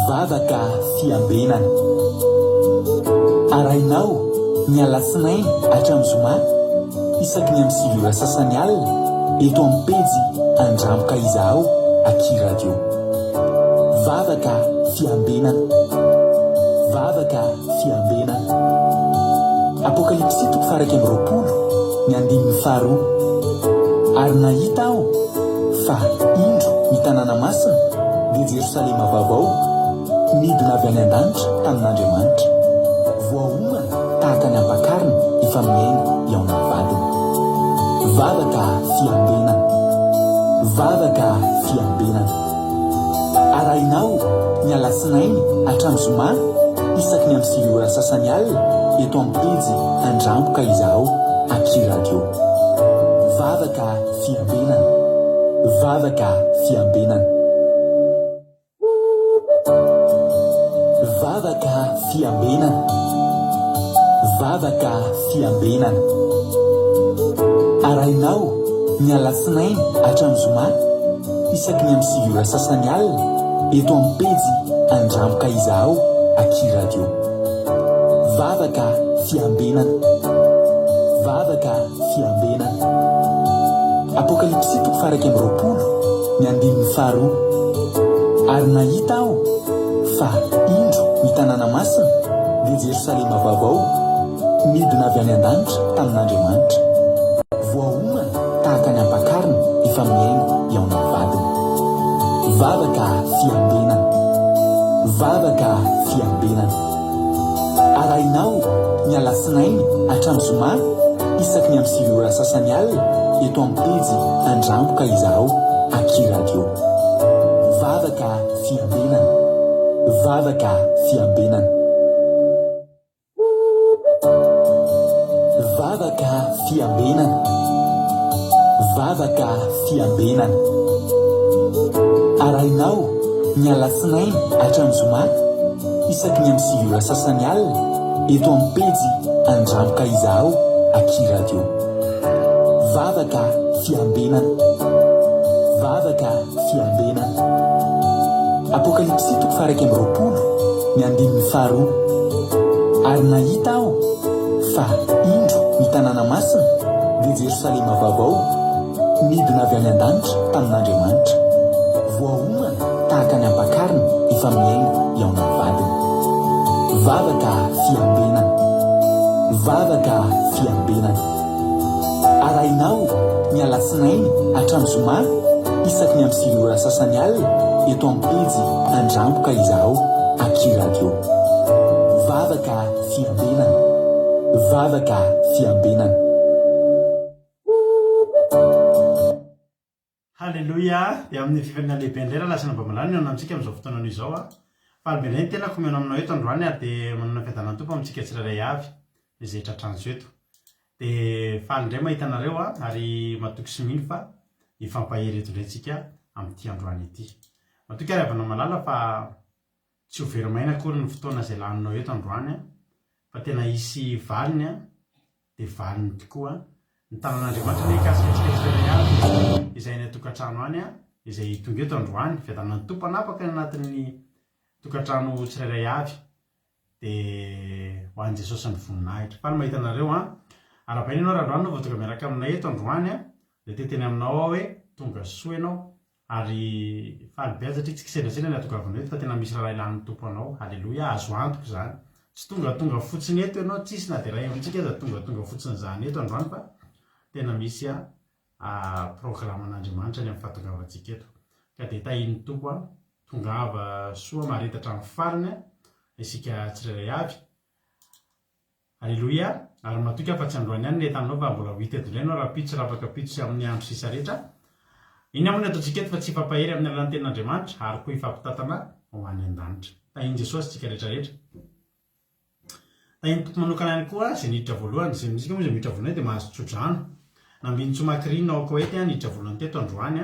vavaka fiambenana arainao ny alasinainy hatramin'ny zoma isaky ny amin'ny sivy ora sasany alina eto amin'ny pejy andramboka izaho aky radio vavaka fiambenana vavaka fiambenana apokalipsy 1:20 ny 15 ary nahita aho fa indro ny tanàna masina dia Jerosalema vaovao midina avy any an-danitra tamin'Andriamanitra voaomana tahaka ny ampakarina efa miaingo eo amin'ny vadiny vavaka fiambenana vavaka fiambenana arainao ny alasinainy hatramin'ny zoma isaky ny amin'ny sivy ora sasany alina eto amin'ny pejy andramboka izaho aky radio vavaka fiambenana vavaka fiambenana vavaka fiambenana vavaka fiambenana arainao ny alasinainy hatramin'ny zoma isaky ny amin'ny sivy ora sasany alina eto amin'ny pejy andramboka izaho aky radio vavaka fiambenana vavaka fiambenana apokalipsy 1:20 ny 15 ary nahita aho fa indro ny tanàna masina dia Jerosalema vaovao midina avy any an-danitra tamin'Andriamanitra voaomana tahaka ny ampakarina efa miaingo eo amin'ny vadiny vavaka fiambenana vavaka fiambenana arainao ny alasinainy hatramin'ny zoma isaky ny amin'ny sivy ora sasany alina eto amin'ny pejy andramboka izaho aky radio vavaka fiambenana vavaka fiambenana vavaka fiambenana vavaka fiambenana arainao ny alasinainy hatramin'ny zoma isaky ny amin'ny sivy ora sasany alina eto amin'ny pejy andramboka izaho aky radio vavaka fiambenana vavaka fiambenana apokalipsy 1:20 ny 15 ary nahita aho fa indro ny tanàna masina dia Jerosalema vaovao midina avy any an-danitra tamin'Andriamanitra voaomana tahaka ny ampakarina efa miaingo eo amin'ny vadiny vavaka fiambenana vavaka fiambenana arainao ny alasinainy hatramin'ny zoma isaky ny amin'ny sivy ora sasany alina eto amin'ny pejy andramboka izaho aky radio vavaka fiambenana vavaka fiambenana halleloia dia amin'ny fifanina lehibe indray raha lasana bamalany eo amintsika amin'izao fotoanano izao fa albenay ny tena komeno aminao eto androany ary dia manana fiadanany tompo amintsika tsirairay avy izay tratranjo eto dia faly indray mahita anareo ary matoky sy mino fa ifampahery eto indray tsika amin'ity androany ity matoky ary avana malala fa tsy ho verimaina akory ny fotoana izay laninao eto androany fa tena isy valiny dia valiny tokoa ny tanan'Andriamanitra ny kasika antsika tsirairay avy izay ny tokantrano any izay tonga eto androany fiadanany tompo anapaka ny anatin'ny tokantrano tsirairay avy dia ho an'i Jesosy ny voninahitra fa ny mahita anareo ara-paina ianao raha androany no voatoka miaraka aminay eto androany dia teteny aminao ao hoe tonga soa ianao ary falibe satria tsy kisendrasendra ny atogavanao eto fa tena misy raha ilan'ny tompo anao halleloia azo antoka izany tsy tonga fotsiny eto ianao tsisy na dia ray amintsika aza tonga fotsiny izany eto androany fa tena misy programan'Andriamanitra ny amin'ny fahatongavatsika eto ka dia tahin'ny tompo tongava soa maharitatra amin'ny fariny isika tsirairay avy halleloia ary matoky afa tsy androany ihany ny etanao fa mbola ho hita eto indray ianao raha pitso raha afaka pitso amin'ny andro sisa rehetra iny aminy ataontsika eto fa tsy hifampahery amin'ny alalan'ny tenin'Andriamanitra ary koa hifampitantana ho any an-danitra tahiny Jesosy tsika rehetrarehetra tahiny tompo manokana ihany koa izay niditra voalohany izay misika moa izay miditra voalohany dia mahazo tsodrano nambiny tsomakirina ao Koety niditra voalohany teto androany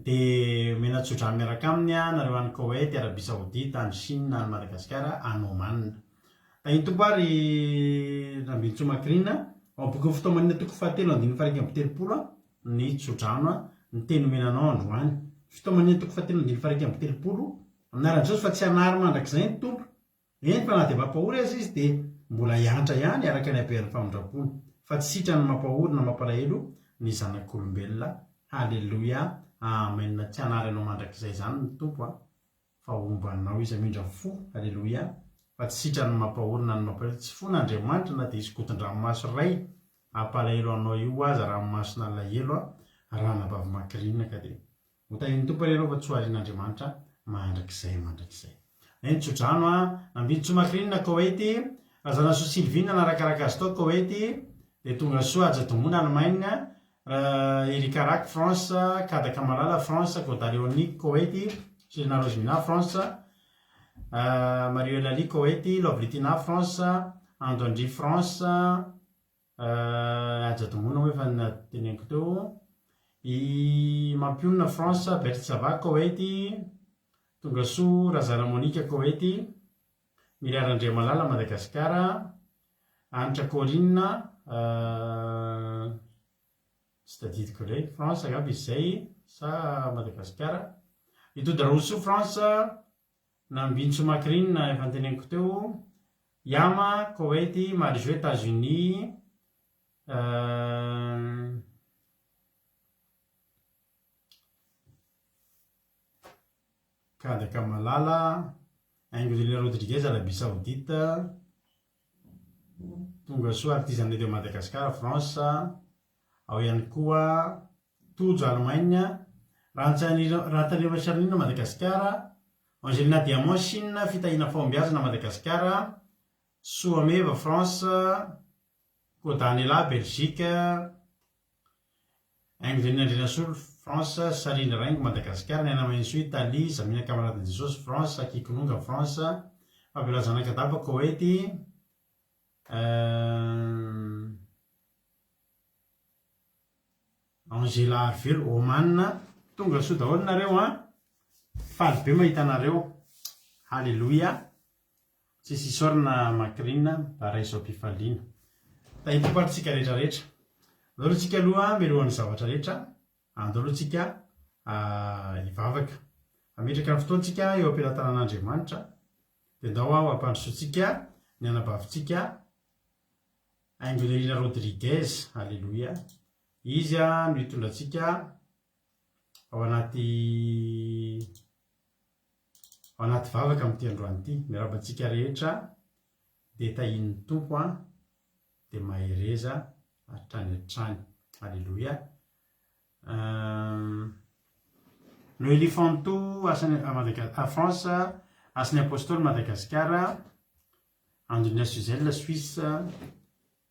dia mena tsodrano miaraka aminy nareo any Koety Arabia Saodita any Chine any Madagasikara any Oman tahiny tompo ary nambiny tsomakirina ao boky fotoamanina toko fahatelo andiny faharaiky amby telopolo ny tsodrano ny teny menanao androany fotoamanina toko fahatelo andiny faharaiky amby telopolo aminaran'izao fa tsy hanary mandrak'izay ny tompo eny fa na dia mampahory azy izy dia mbola hiantra ihany araka ny abehan'ny famondrapony fa tsy sitrany mampahory na mampalahelo ny zanak'olombelona. Halleloia, amen. Tsy hanary anao mandrak'izay zany ny tompo fa ombanao izy amindra fo. Halleloia, fa tsy sitrany mampahory na ny mampalahelo. Tsy fon'Andriamanitra na dia isokoton-dranomaso ray hampalahelo anao io aza ranomasona lahelo raha nabavy makirinina ka dia hotahiny tompo ianao fa tsy ho arian'Andriamanitra mandrak'izay. Eny tsodrano nambiny tsomakirinina Koety, razana soa Sylvina narakaraka azy tao Koety, dia tonga soa ajatomona Allemagne, Erikarak France, Kadaka Malala France, Goda Leonique Koety, Sirina Rosemina France, Mario Lali Koety, Lovlitina France, Andondry France, ajatomona hoe fa nateneniko teo, i Mampionina France, Bertsava Koety, tonga soa Razana Monika Koety, Miliarandria Malala Madagasikara, Anitra Corinne, tsy tadidiko ilay France angamba izay sa Madagasikara, Itody Rousseau France, nambiny Tsomakirinina efa noteneniko teo, Yama Koety, Marizio États-Unis, Kadaka Malala, Angoulé Rodriguez Arabie Saoudite, tonga soa artisanat de Madagasikara France, ao ihany koa Tojo Allemagne, Rahataniva Sarnina Madagasikara, Angelina Diamant Chine, fitahina fombiazana Madagasikara, Soameva France, Kodanela Belgique, Angelina Andrinasolo France, Sarina Rengo Madagasikara, Nena Mainso Italie, Zamina Camarade de Jesús France, Kikononga France, Fabiola Kadaba Koety, Angela Arvelo Oman, tonga soa daholo nareo faly be mahita anareo. Halleloia, tsisy isorana makirinina bara izao mpifaliana. Tahitopatritsika rehetrarehetra andalotsika aloha milohan'ny zavatra rehetra, andalotsika hivavaka ametraka ny fotoantsika eo am-pelatanan'Andriamanitra, dia ndao aho hampandrosoantsika ny anabavintsika Angelina Rodriguez. Halleloia, izy no hitondratsika ao anaty vavaka amin'ity androany ity. Miarabantsika rehetra dia tahin'ny tompo dia mahereza hatrany hatrany. Halleloia. Noélie Fanto, asany France, asany apôstôly Madagasikara, Andrina Suzelle Suisse,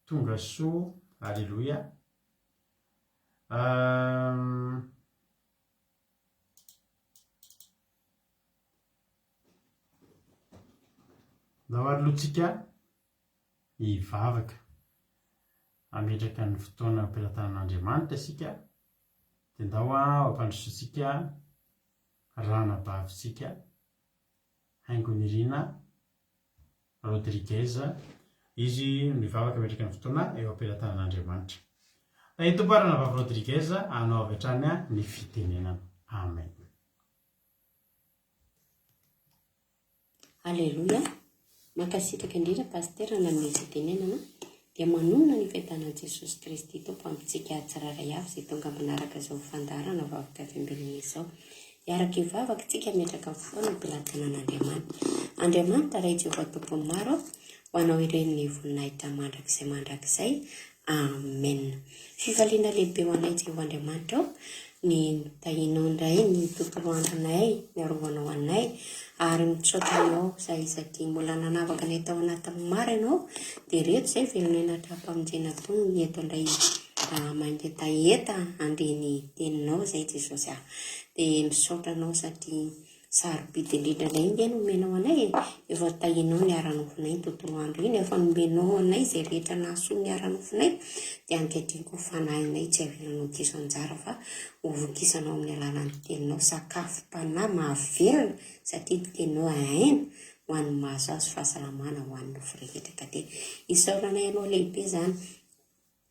tonga soa. Halleloia. Ndao alohantsika hivavaka ametraka ny fotoana am-pelatanan'Andriamanitra isika, dia ndao hampandrosoantsika ranabavintsika Angonirina Rodriguez, izy mivavaka ametraka ny fotoana eo am-pelatanan'Andriamanitra. Itoparana vavy Rodriguez anao avy hatrany ny fitenenana. Amen. Halleluia, mankasitraka indrindra pastera na amin'ny fitenenana dia manonona ny fahitanan Jesosy Kristy tompo amintsika tsiraray avy izay tonga manaraka izao fandarana vavoka fiambelana izao. Iaraka hivavaka tsika metraka ny fotoana am-pelatanan'Andriamanitra. Andriamanitra ray Jehovah tompo maro ho anao ireny voninahitra mandrakizay. Amen. Fivaliana lehibe ho anay Jehovah Andriamanitra ao, ny tahinao indray ny tontolo andronay, miarovanao anay, ary mitsotanao izay satria mbola nanavaka ny tao anatin'ny maro ianao, dia reto izay velonena trapamonjena tony eto indray mangetaheta andreny teninao izay Jesosy dia misotranao satria sarobidy indrindra ilay iny nomenao anay efa tahinao ny ara-nofonay ny tontolo andro iny, efa nomenao anay izay rehetra nahasoa ny ara-nofonay, dia ankehitriny koa fanahinay tsy avelanao kiso anjara fa hovokisanao amin'ny alalan'ny teninao, sakafom-panahy mahavelona satria ny teninao aina ho an'ny mahazo azo fahasalamana ho an'ny nofo rehetra, ka dia isaoranay ianao lehibe izany.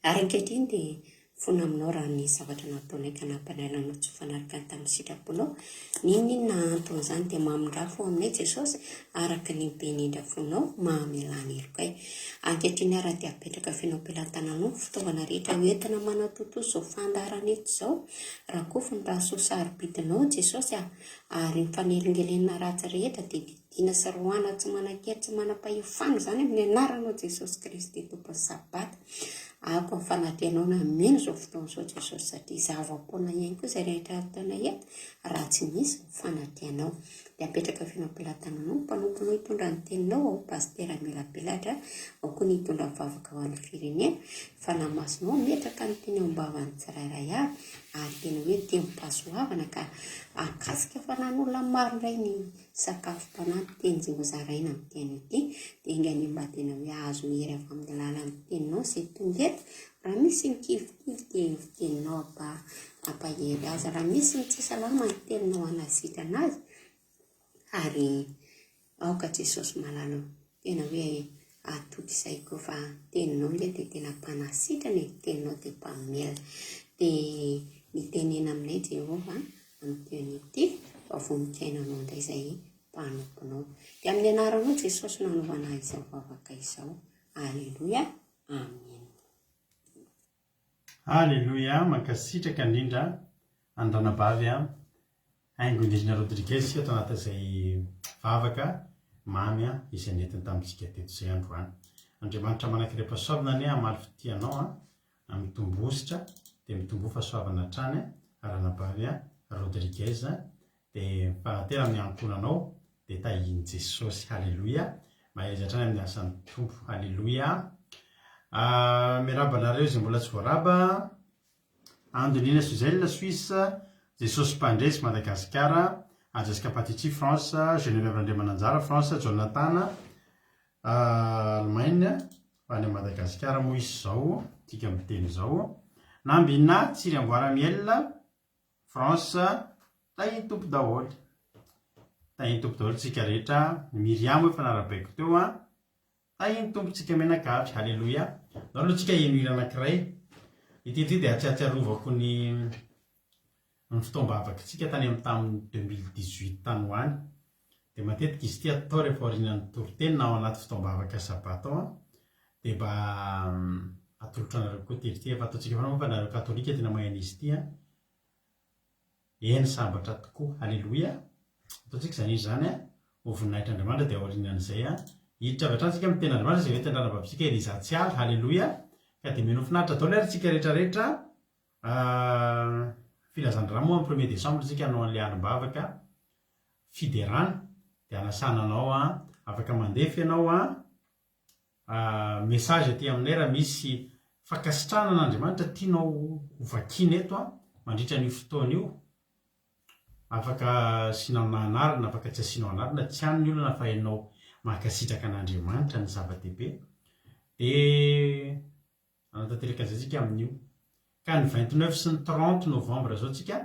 Ary ankehitriny dia fona aminao raha ny zavatra nataonay ka nampanalanao tsy fanarika ny tamin'ny sitraponao ninninna antony izany dia mamindra fo aminay jesosy araka ny benindra fonao mahamelany elokay ankehitriny ara dia apetraka fenao-pelantananao fitaovana rehetra hoentina manatotozy zao fandarana eto izao raha koa fa nirahasoa sarobidinao jesosy ary mifanelingelenina ratsy rehetra dia didina sy roana tsy manan-kery tsy manam-pahefana izany amin'ny anaranao jesosy kristy tompony sabata ako fanadrianao na mino zao fotoana izao jesosy satria zava-poana ihany koa izay rehetra ataona eto raha tsy misy fanadrianao dia apetraka fenao-pelantananao mpanomponao hitondra ny teninao ao pastera melapelatra ao koa ny hitondra mivavaka ho an'ny firenena fa namasinao metraka ny teny ambavany tsirairay avy ary tena hoe te mipasoavana ka akasika fa nan'olona maro indray ny sakafo-panahy teny jingozaraina amin'ny teny ity dia ingany mba tena hoe azo hery avy amin'ny lalan'ny teninao izay tonga eto raha misy ny kivikivy dia viteninao ampahery azy raha misy ny tsy salama ny teninao anasitra azy ary aoka jesosy malalo tena hoe atoky izay koa fa teninao nge dia tena mpanasitrana e teninao dia mpamela dia nitenena aminay Jehova amin'ny teonyity fa voninkainanao indray izay mpanomponao dia amin'ny anaranao jesosy nanovana izao vavaka izao aleloia amen. Aleloia mankasitraka indrindra andranabavy haingo indrindra Rodriguez ato anatin'izay vavaka mamy izay nentiny tamintsika teto izay androany andriamanitra manankirepasoavana ny amaly fitianao mitombositra dia mitombo fahasoavana hatrany ranabavy Rodriguez dia fanatera amin'ny ankonanao dia tahiny jesosy aleloia mahaiza hatrany amin'ny asan'ny tompo aleloia. Mirabanareo izay mbola tsy voaraba Andonina Suzelle Suisse Jesosy Mpandresy Madagasikara Jessica Patiti France Geneviève Andriamananjara France Jonathan Allemagne fa any Madagasikara moa izy izao tika miteny izao Nambina Tsiry Amboaramiel France tahiny tompo daholo tsika rehetra Miriam efa narabaiko teo tahiny tompontsika menakavy halleloia aloha tsika eno anankiray ity dia atsiatsiarovako ny fotoam-bavakantsika tany amin'ny tamin'ny 2018 tany hoany dia matetika izy ity atao rehefa orinan'ny toriteny na ao anaty fotoam-bavaka sabata ao dia mba atolotra anareo koa tery ty fa ataontsika fa fa nareo katolika tena mahena izy ity eny sambatra tokoa halleloia ataontsika izany izy zany ho voninahitra Andriamanitra dia orinan'izay hiditra avy hatrany tsika amin'ny ten'Andriamanitra izay hoe tendranabavitsika Elizatsialy halleloia ka dia mino finaritra daholo ary tsika rehetrarehetra filazandrano moa amin'ny 1er décembre tsika hanao an'ilay alim-bavaka fiderana dia anasananao afaka mandefy ianao message aty aminay raha misy fakasitrahana n'Andriamanitra tianao hovakiana eto mandritra n'io fotoana io afaka sinao anarina afaka tsy asinao anarina tsy han'ny olona fa hainao mahakasitraka an'Andriamanitra ny zava-dehibe dia anatanteraka an'izay tsika amin'io ka ny 29 sy ny 30 novembre zao tsika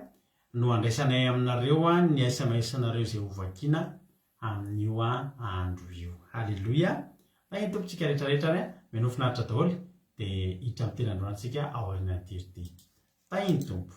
no andraisanay aminareo ny SMS nareo izay hovakiana amin'io andro io halleloia tahiny tompontsika rehetrarehetra meno finaritra daholo dia hiditra amin'ny tenandroantsika aoriana tirity tahiny tompo.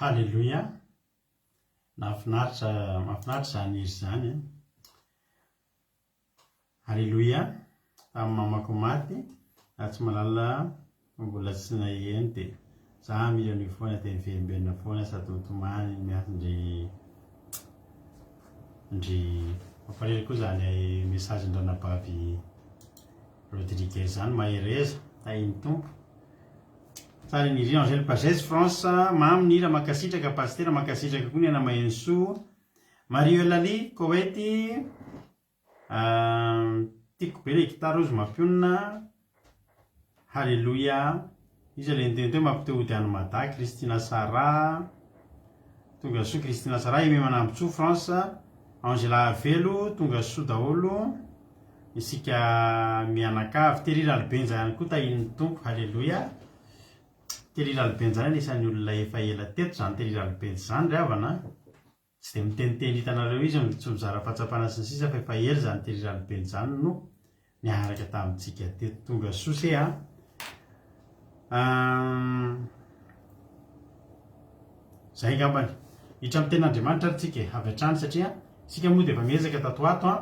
Halleloia. Mahafinaritra zany izy zany. Halleloia. Tamin'ny mamako maty tsy malala mbola tsy naheno dia za miliona foana dia mivembena foana sady mitomany miasa ndry mamparery koa zany message ndranabavy Rodriguez zany mahereza tainy tompo tsara ny Angèle Pagès France mamy nira makasitraka pastera makasitraka koa ny ana Mahensoa Mario Lali Kowety tiako be le gitara ozy mampionina. Halleloia. Izy le niteny teo mampitehody any Mada Kristina Sara tonga soa Kristina Sara ime manambotsoa France Angela Velo tonga soa daholo isika mianakavy Terira Albenja ihany koa tahin'ny tompo. Halleloia. Terira Albenja zany anisan'ny olona efa ela teto zany Terira Albenja zany ry havana tsy dia miteniteny hitanareo izy tsy mizara fahatsapana sy ny sisa fa efa ela zany Terira Albenja zany no niaraka tamintsika teto. Tonga soa se zay ngambany hitra amin'ny ten'Andriamanitra aritsika avy hatrany satria sika moa dia efa miezaka tato ato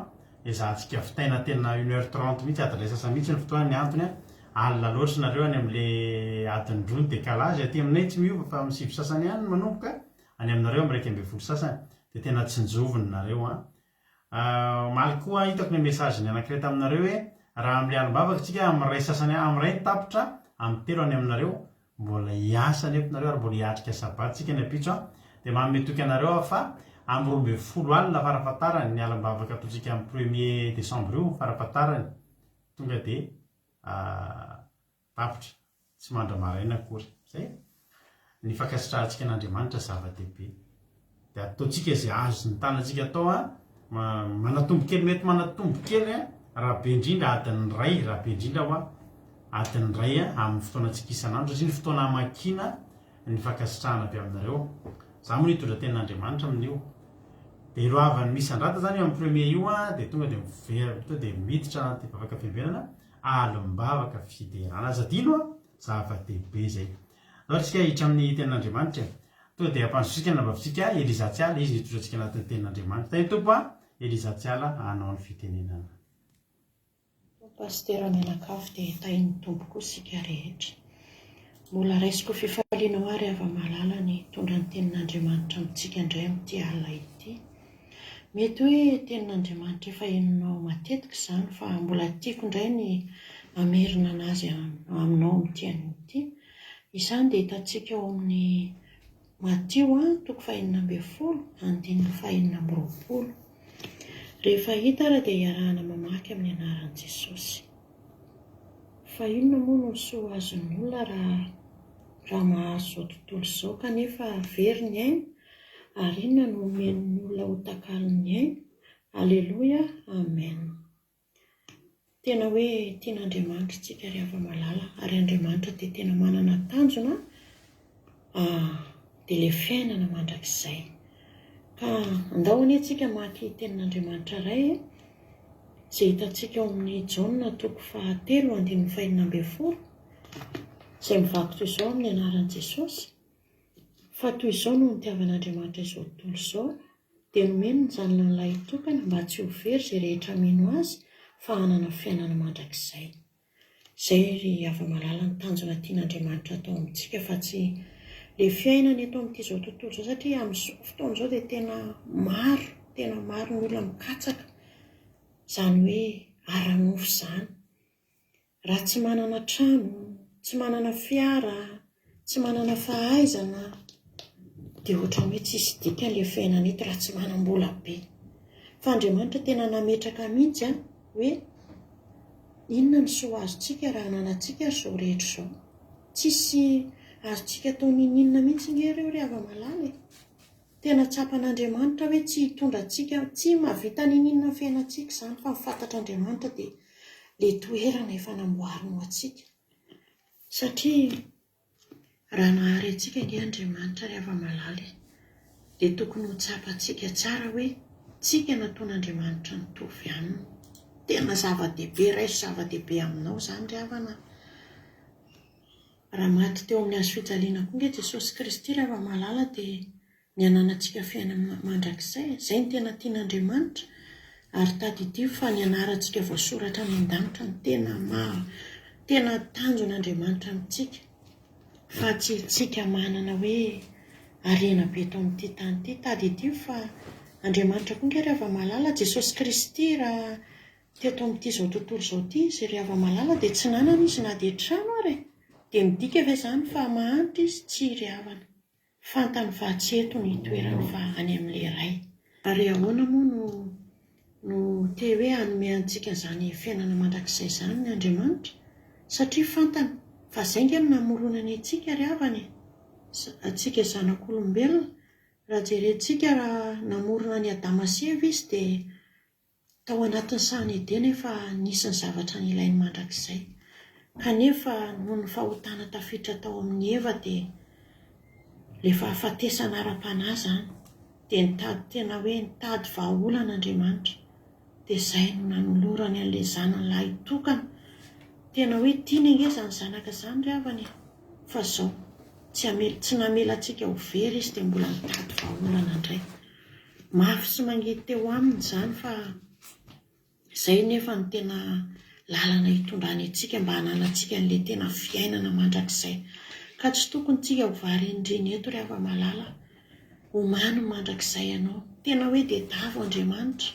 ezahantsika fitaina tena 1h30 mihitsy adiny sasa mihitsy ny fotoana ny antony alina loatra nareo any amin'le adiny roa ny décalage aty aminay tsy miova fa amin'ny sivy sasany ihany manomboka any aminareo amin'ny 1:20 sasany dia tena tsy njovony nareo maly koa hitako ny message ny anankiray taminareo hoe raha amin'le alim-bavaka tsika amin'ny ray sasany amin'ny ray tapitra amin'ny telo any aminareo mbola hiasa nefa nareo ary mbola hiatrika sabaty tsika ny apitso dia mametoky anareo fa amin'ny 12 alina farafatarany ny alim-bavaka ataontsika amin'ny 1er décembre io farafatarany tonga dia tapitra tsy mandramaraina akory zay ny fankasitrahantsika n'Andriamanitra zava-dehibe dia ataontsika izay azo ny tanantsika atao manatombo kely mety manatombo kely raha be indrindra adiny ray raha be indrindra adiny ray amin'ny fotoanantsika isan'andro satria ny fotoana hamakina ny fankasitrahana avy aminareo. Za moa nitondra tenin'Andriamanitra amin'io. Dia roavany misy andrata zany amin'ny premier io dia tonga dia miverina to dia miditra anaty bavaka fianbenana alim-bavaka fiderana. Aza dino zava-dehibe zay. Ohatra hiditra amin'ny tenin'Andriamanitra tonga dia ampanjosika nambavitsika Elizatsiala izy nitondrantsika anatin'ny tenin'Andriamanitra. Tany tompo Elizatsiala hanao ny fitenenana. Pastera Menakavy dia tain'ny tompo koa sika rehetra. Mbola raisiko fifaliana ho ary ava-malala ny tondra ny tenin'Andriamanitra amintsika indray amin'ity alina ity. Mety hoe tenin'Andriamanitra efa henonao matetika izany fa mbola tiako indray ny amerina anazy aminao amin'ity an'ity. Izany dia hitantsika ao amin'ny Matio 5:20-20. Rehefa hita raha dia iarahana mamaky amin'ny anaran'i Jesosy. Fa inona moa no soa azon'ny olona raha mahazo izao tontolo izao kanefa very ny aina, ary inona no omen'ny olona ho takalon'ny aina? Aleloia, amen. Tena hoe tian'Andriamanitra tsika rehefa malala, ary Andriamanitra dia tena manana tanjona dia ilay fiainana mandrakizay. Ka andao anie tsika maky tenin'Andriamanitra iray izay hitantsika ao amin'ny Jaona 4:3-5 izay mivaky toy izao amin'ny anaran'i Jesosy. Fa toy izao no nitiavan'Andriamanitra izao tontolo izao dia nomeny ny zanany lahy tokana mba tsy ho very izay rehetra mino azy fa hanana fiainana mandrakizay. Izay ry ava-malala ny tanjona tian'Andriamanitra atao amintsika fa tsy ilay fiainana eto amin'ity izao tontolo izao, satria amin'izao fotoana izao dia tena maro ny olona mikatsaka. Izany hoe ara-nofo izany. Raha tsy manana trano, tsy manana fiara, tsy manana fahaizana, dia ohatran'ny hoe tsisy dikan'ilay fiainana eto raha tsy manam-bola be. Fa Andriamanitra tena nametraka mihitsy hoe inona ny soa azontsika raha hananantsika izao rehetra izao. Tsisy azontsika atao ninona mihitsy ny ireo ry ava-malala. Tena tsapan'Andriamanitra hoe tsy hitondrantsika, tsy mahavita ninona ny fiainantsika izany fa mifantatra Andriamanitra dia ilay toerana efa namboariny ho antsika. Satria raha nahary antsika ny Andriamanitra ry ava-malala dia tokony ho tsapantsika tsara hoe tsika nataon'Andriamanitra nitovy aminy. Tena zava-dehibe, raiso zava-dehibe aminao izany ry havana. Raha maty teo amin'ny hazo fijaliana koa nge Jesosy Kristy ry ava-malala dia ny hananantsika fiainana mandrakizay. Izay ny tena tian'Andriamanitra ary tadidio fa ny anarantsika voasoratra any an-danitra ny tena tanjon'Andriamanitra amintsika. Fa tsy tsika manana hoe harena be eto amin'ity tany ity. Tadidio fa Andriamanitra koa nge ry ava-malala, Jesosy Kristy raha teto amin'ity izao tontolo izao ity izy ry ava-malala dia tsy nanana izy na dia trano ary. Dia midika ve izany fa mahantra izy? Tsy ry havana. Fantany fa tsy eto ny toerany fa any amin'ilay iray. Ary ahoana moa no te hoe hanome antsika izany fiainana mandrakizay izany ny Andriamanitra? Satria fantany fa izay nge no namoronany antsika ry havana. Antsika zanak'olombelona, raha jerentsika raha namorona ny Adama sy Eva izy dia tao anatin'ny sahany Edena efa nisy ny zavatra nilainy mandrakizay. Kanefa noho ny fahotana tafiditra tao amin'ny Eva dia rehefa hafatesana ara-panahy izany dia tena hoe nitady vahaolan'Andriamanitra. Dia izay no nanolorany an'ilay zanany lahy tokana. Tena hoe tiany ange izany zanaka izany ry havana. Fa izao tsy namela antsika ho very izy dia mbola nitady vahaolana indray. Mafy sy mangidy teo aminy izany fa izay nefa ny tena lalana hitondrany antsika mba hananantsika an'ilay tena fiainana mandrakizay. Ka tsy tokony tsika ho varindriny eto ry ava-malala. Omany mandrakizay ianao. Tena hoe dedavo Andriamanitra.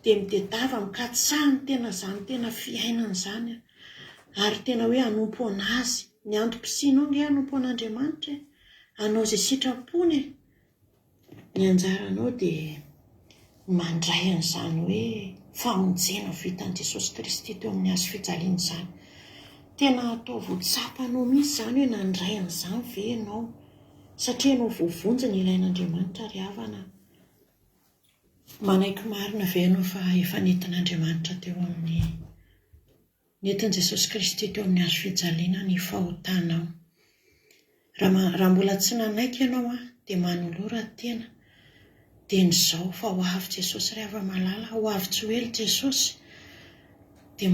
Dia midedava mikatsahany tena izany tena fiainana izany. Ary tena hoe hanompo anazy. Ny antom-pisianao nge hanompo an'Andriamanitra. Anao izay sitrapony. Ny anjaranao dia mandray an'izany hoe famonjena vitan'i Jesosy Kristy teo amin'ny hazo fijaliana izany. Tena atao voatsapanao mihitsy izany hoe nandray an'izany ve ianao. Satria ianao voavonjy ny ilain'Andriamanitra ry havana. Manaiky marina ve ianao fa efa nentin'Andriamanitra teo amin'ny nentin'i Jesosy Kristy teo amin'ny hazo fijaliana ny fahotanao. raha mbola tsy nanaiky ianao a dia manolora tena dia nyzao fa ho avy Jesosy ry hava-malala, ho avy tsy hoely Jesosy dia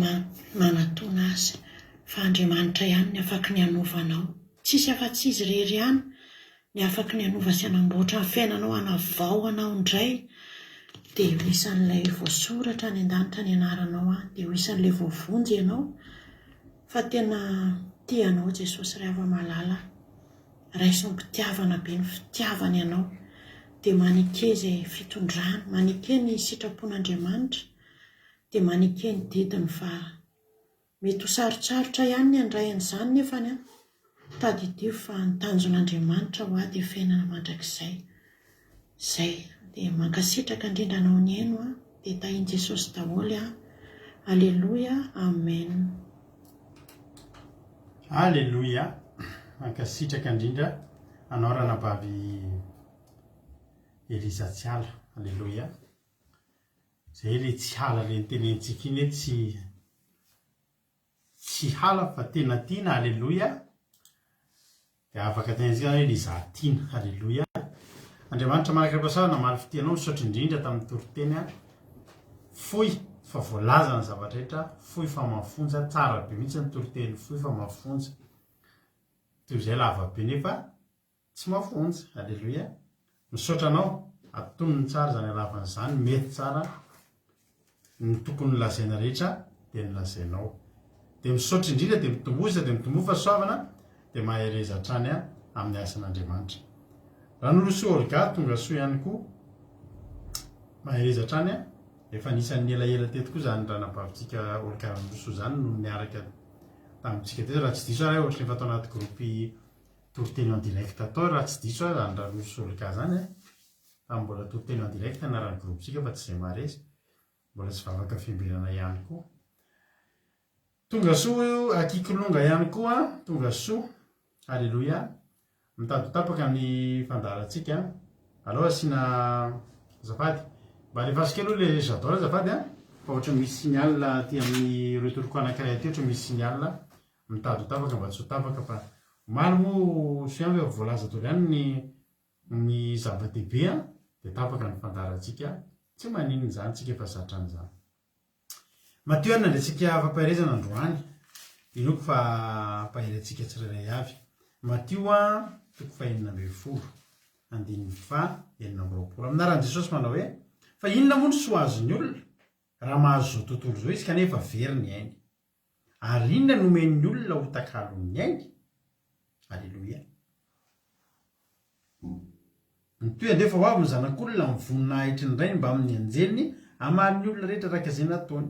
manatona azy fa Andriamanitra ihany ny afaka ny hanovanao, tsisy afa-tsy izy rery ihany ny afaka ny hanova sy hanamboatra ny fiainanao, hanavaoanao indray dia ho isan'ilay voasoratra ny an-danitra ny anaranao dia ho isan'ilay voavonjy ianao fa tena tianao Jesosy ry hava-malala, raisom-pitiavana be ny fitiavana ianao dia manike izay fitondrana, manike ny sitrapon'Andriamanitra dia manike ny didiny fa mety ho sarotsarotra ihany ny handray an'izany nefany a tadidio fa ny tanjon'Andriamanitra ho ady fiainana mandrakizay. Izay dia mankasitraka indrindra anao ny haino a dia tahian Jesosy daholo a. Aleloia, amen. Aleloia, mankasitraka indrindra anao ranabavy Eliza Tsiala. Aleloia. Zay le tsy hala le nitenentsika iny tsy hala fa tena tiana. Aleloia. Dia afaka tenentsika hoe Eliza tiana. Aleloia. Andriamanitra manaraka namaly fitianao misaotra indrindra tamin'ny toriteny a. Foy fa voalaza ny zavatra rehetra, foy fa mafonja, tsara be mihitsy ny toriteny, foy fa mafonja. Toy izay lava be nefa tsy mafonja. Aleloia. Misaotra anao, atonony tsara zany alavan'izany, mety tsara ny tokony lazaina rehetra dia nilazainao. Dia misaotra indrindra dia mitombosa dia mitombo fahasoavana dia mahereza hatrany amin'ny asan'Andriamanitra. Raha nolosoa olga tonga soa ihany koa mahereza hatrany efa nisan'ny elaela teto koa zany ranabavitsika olga nolosoa zany no niaraka tamintsika teto. Raha tsy diso ary ohatra efa atao anaty groupe toriteny en direct atao, raha tsy diso ary zany raha nolosoa olga zany tamin'ny mbola toriteny en direct anaran'ny groupesika fa tsy izay maharesy, mbola tsy vavaka fiamberana ihany koa. Tonga soa akikolonga ihany koa, tonga soa. Aleloia. Mitady tapaka ny fandaharantsika. Aloha asiana zafady mba lefasika aloha le j'adore zafady fa ohatra misy signal aty amin'ny retoroko anankiray aty, ohatra misy signal mitady tapaka mba tsy ho tapaka fa omaly moa soa ihany voalaza daholo ihany ny zava-dehibe dia tapaka ny fandaharantsika, tsy maninona izany tsika efa zatra an'izany. Mateo ary nandresika fampaherezana androany, inoko fa mpaherentsika tsirairay avy. Mateo toko fa 9:10 andininy fa 9:20. Aminaran'i Jesosy manao hoe fa inona moa no soa azony olona raha mahazo zao tontolo zao izy kanefa very ny ainy, ary inona no omen'ny olona ho takalony ainy. Aleloia. Ny toy andefa ho avy ny zanak'olona mivoninahitriny indray mba amin'ny anjeliny hamaly ny olona rehetra araka izay nataony.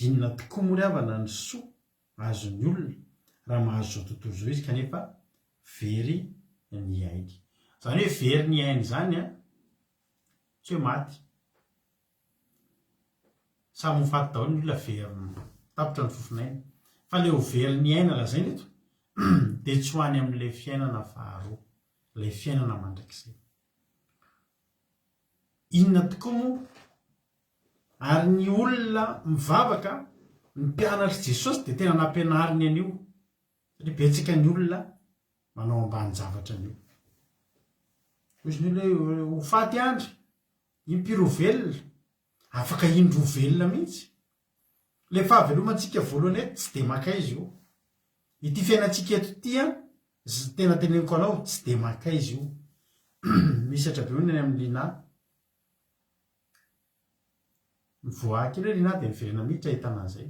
Inona tokoa moa ry havana ny soa azony olona raha mahazo zao tontolo zao izy kanefa very ny ainy. Zany hoe very ny ainy zany tsy hoe maty. Samy mifaty daholo ny olona very tapitra ny fofinainy, fa le ho very ny aina lazaina eto dia tsy ho any amin'ilay fiainana faharoa, ilay fiainana mandrakizay. Inona tokoa moa ary ny olona mivavaka ny mpianatry Jesosy dia tena nampianariny an'io, satria betsaka ny olona manao ambany zavatra an'io. Ozy ny olona ho faty andry impirovelona, afaka indrovelona mihitsy. Le fahavelomantsika voalohany eto tsy dia maka izy io. Ity fiainantsika eto ity tena teneniko anao tsy dia maka izy io. Misy hatrabeony any amin'ny lina mivoahakely hoe lina dia miverina mihitsy ahitana an'izay.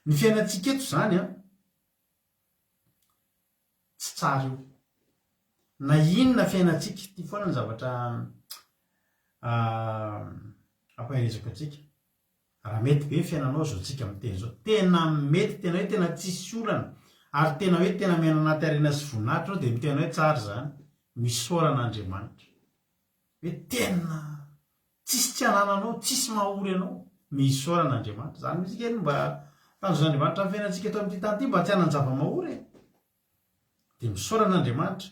Ny fiainantsika eto zany tsy tsara io. Na inona fiainantsika ity foana ny zavatra ampaherezako antsika. Raha mety be fiainanao zao tsika miteny zao, tena mety, tena hoe tena tsisy olana, ary tena hoe tena miaina anaty harena sy voninahitra dia mitena hoe tsara zany, misaoran'Andriamanitra. Hoe tena tsisy tsy hanananao, tsisy mahaory anao, misaoran'Andriamanitra. Zany misy kely mba tanjon'Andriamanitra amin'ny fiainantsika eto amin'ity tany ity mba tsy hanan-java-mahory dia misaoran'Andriamanitra.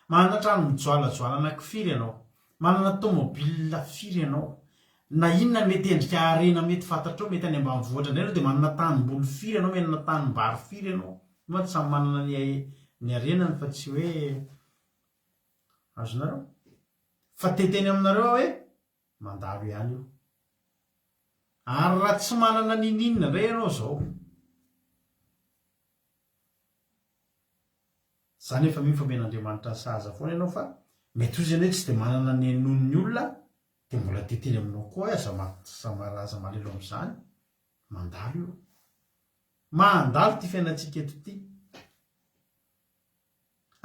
Manana trano mijoalajoala anankifiry ianao, manana tômôbilina firy ianao, na inona mety endrika arena mety fantatrao mety any ambanivohitra indray anao dia manana tanimboly firy anao manana tanimbary firy anao ma tsy samy manana ny arenany fa tsy hoe azonareo fa teteny aminareo hoe mandalo ihany io ary raha tsy manana nininona indray ianao zao zany efa mifomen'andriamanitra ny sahaza foana ianao fa mety ozy any hoe tsy dia manana ny anonony olona dia mbola teteny aminao koa aza malelo amin'izany mandalo io mandalo ty fiainantsika eto ty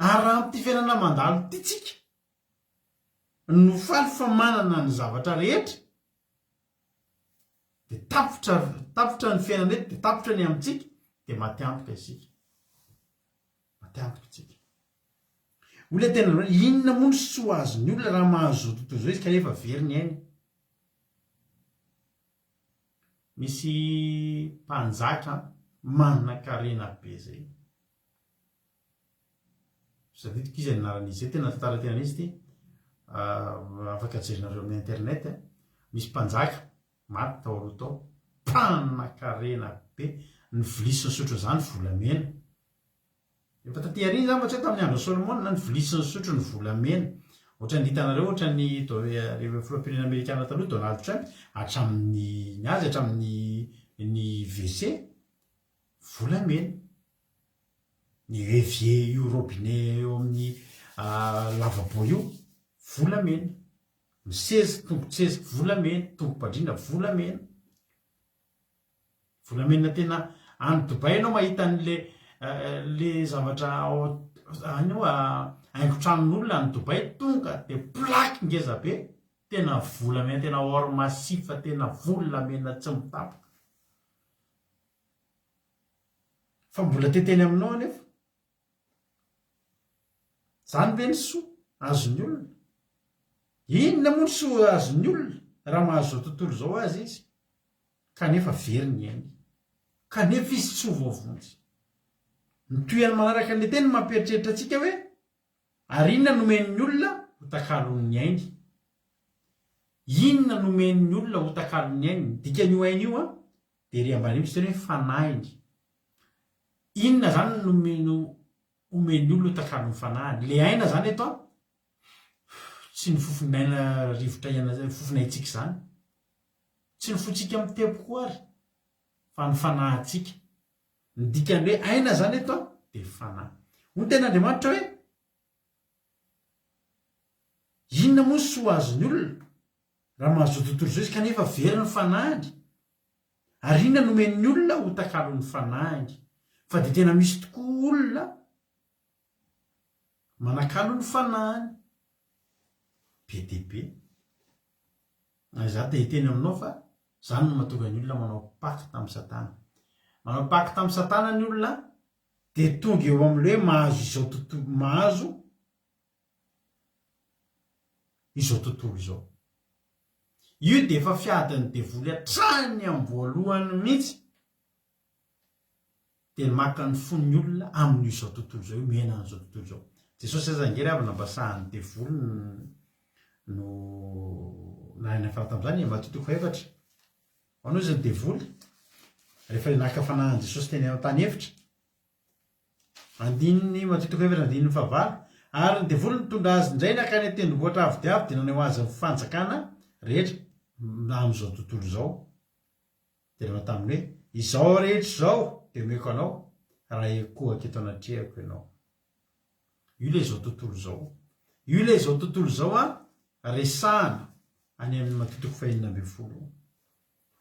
ary raha am'ty fiainana mandalo ty tsika nofaly fa manana ny zavatra rehetra dia tapotra ny fiainana eto dia tapotra ny amintsika dia matiantoka isika matiantoka tsika olona tena inona mono sy ho azony olona raha mahazo tontolo zao izy kanefa veriny ainy misy mpanjaka manana karena be zay saditiko izy anaran'izy zay tena tantara tena izy ty afaka jerinareo amin'ny internet misy mpanjaka maty tao aloha tao mpanana karena be ny vilisiny sotro zany volamena efa taty ariny zany fa tsy hoe tamin'ny andro Solomon na ny vilisiny sotro ny volamena ohatra ny hitanareo ohatra ny filoham-pirenena amerikana taloha Donald Trump hatramin'ny azy hatramin'ny WC volamena ny évier io robinet eo amin'ny lavabo io volamena miseza tombo-tseza volamena tombo-padrina volamena volamena tena any Dubai anao mahita le zavatra haingo-tranon'olona any Dubai tonga dia plaky ngeza be tena volamena tena or masifa tena volamena tsy mitapoka fa mbola teteny aminao anefa zany be ny soa azony olona inona moa ny soa azony olona raha mahazo zao tontolo zao azy izy kanefa veriny ainy kanefa izy tsy ho voavonjy nytoyany manaraka an'le teny mampieritreritra atsika hoe ary inona nomen'ny olona ho takalon'ny ainy inona nomen'ny olona ho takalon'ny ainy dikan'io ainy io dia ry ambany misy teny hoe fanahiny inona zany nomeny olona ho takalon'ny fanahiny le aina zany eto tsy ny fofinaina rivotra fofinaitsika zany tsy ny fotsika amin'ny tempoko ary fa ny fanahintsika ny dikany hoe aina zany eto dia fanahy hoy ten'Andriamanitra hoe inona moa sy ho azony olona raha mahazo tontolo zao izy kanefa very ny fanahiny ary inona nomen'ny olona ho takalon'ny fanahiny fa dia tena misy tokoa olona manakalo ny fanahiny be dia be za dia hiteny aminao fa zany no mahatonga ny olona manao paky tamin'ny satana manao paky tamin'ny satana ny olona dia tonga eo amin'le hoe mahazo izao tontolo mahazo izao tontolo izao io dia efa fiadiny devoly hatrany amin'ny voalohany mihitsy dia maka ny fon'ny olona amin'izao tontolo izao io mena an'izao tontolo izao Jesosy azangery avy nambasahany devoly no nahina fara tamin'izany Matotoko 4 hoanao izy ny devoly rehefa naka fanahin'i Jesosy teny tany efitra andininy Matotoko 4 andininy 9 ary ny devoly nitondra azy indray nakany tendrombohitra avo dia avy dia naneo azy ny fanjakana rehetra amin'izao tontolo izao dia nanao taminy hoe izao rehetra izao dia omeko anao raha ekohaka eto anatrehako ianao io ilay izao tontolo izao io ilay izao tontolo izao resahana any amin'ny Matotoko 5:10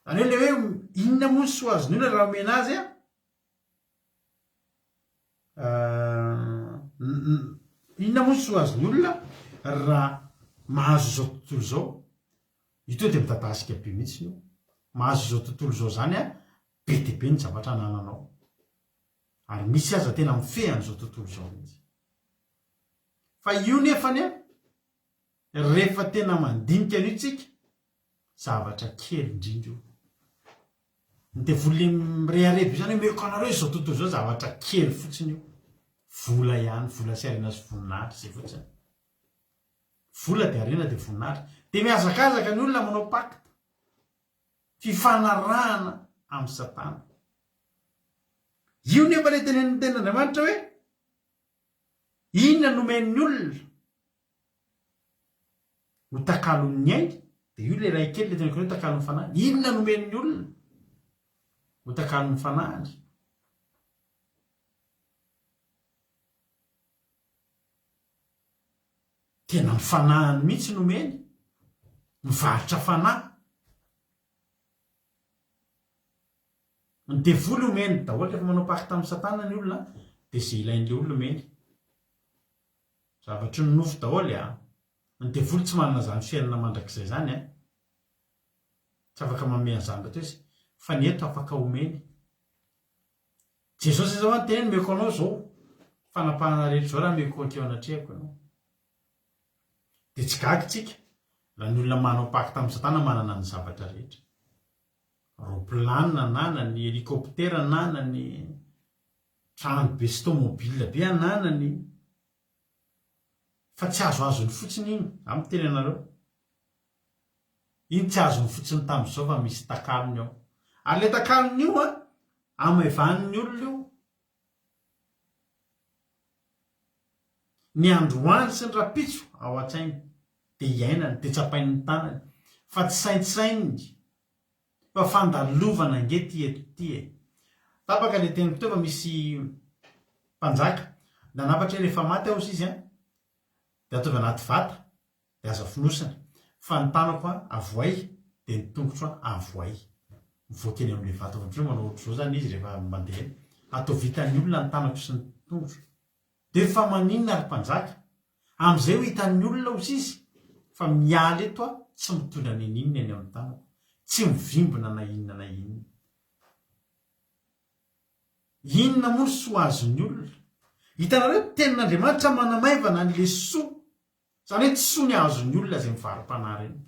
any hoe le hoe inona moa sy ho azony olona raha omena azy inona moa sy ho azony olona raha mahazo izao tontolo izao ito dia mitadasika be mihitsy io mahazo izao tontolo izao zany be dia be ny zavatra anananao ary misy aza tena mifehan'izao tontolo izao mihitsy fa io nefany rehefa tena mandinika an'io tsika zavatra kely indrindra io ny devoly mirehareby zany hoe meko anareo izao tontolo izao zavatra kely fotsiny io vola ihany vola sy arena sy voninahitra zay fotsiny vola dia arena dia voninahitra dia miazakazaka ny olona manao pakta fifanarahana amin'ny satana. Io nefa le tenen'ny ten'Andriamanitra hoe inona nomen'ny olona ho takalon'ny ainy, dia io le ray kely le teneniko hoe takalon'ny fanahy. Inona nomen'ny olona ho takalon'ny fanahany. Tena ny fanahany mihitsy nomeny, mivarotra fanahy. Ny devoly omeny daholo rehefa manao pacte amin'ny satana ny olona, dia izay ilain'ilay olona omeny. Zavatry ny nofo daholo ny devoly tsy manana zany fiainana mandrakizay zany tsy afaka manome an'izany loatra izy, fa ny eto afaka omeny. Jesosy zao ny teneny meko anao zao fanapahana rehetra zao raha meko akeo anatrehako ianao. Dia tsy gaga tsika raha ny olona manao pacte amin'ny satana manana ny zavatra rehetra. Roplanina nanany, helikoptera nanany, trano be sy tômôbila be ananany, fa tsy azony fotsiny iny. Amin'ny teny anareo iny tsy azony fotsiny tamin'izao fa misy takalony ao. Ary le takalony io amaevan'ny olona io. Ny androany sy ny rapitso ao an-tsainy, dia iainany, dia tsapain'ny tanany, fa tsy saintsainy, fa fandalovana ange ty eto ty. Tapaka le teny teo fa misy mpanjaka nanapatra rehefa maty aho izy dia ataovy anaty vata dia aza fonosana, fa ny tanako avoay dia ny tongotro avoay. Mivoaka eny amin'ilay vata ohatr'izao manao ohatr'izao zany izy rehefa mandeha. Atao vitan'ny olona ny tanako sy ny tongotro. Dia fa maninona ary mpanjaka amin'izay ho hitan'ny olona ozy izy fa mialy eto tsy mitondra ny ninona eny amin'ny tanako, tsy mivimbina na inona na inona. Inona moa ny soa azon'ny olona? Hitanareo tenin'Andriamanitra manamaivana an'ilay soa, zany hoe tsy soa ny azon'ny olona izay mivarom-panahy reny.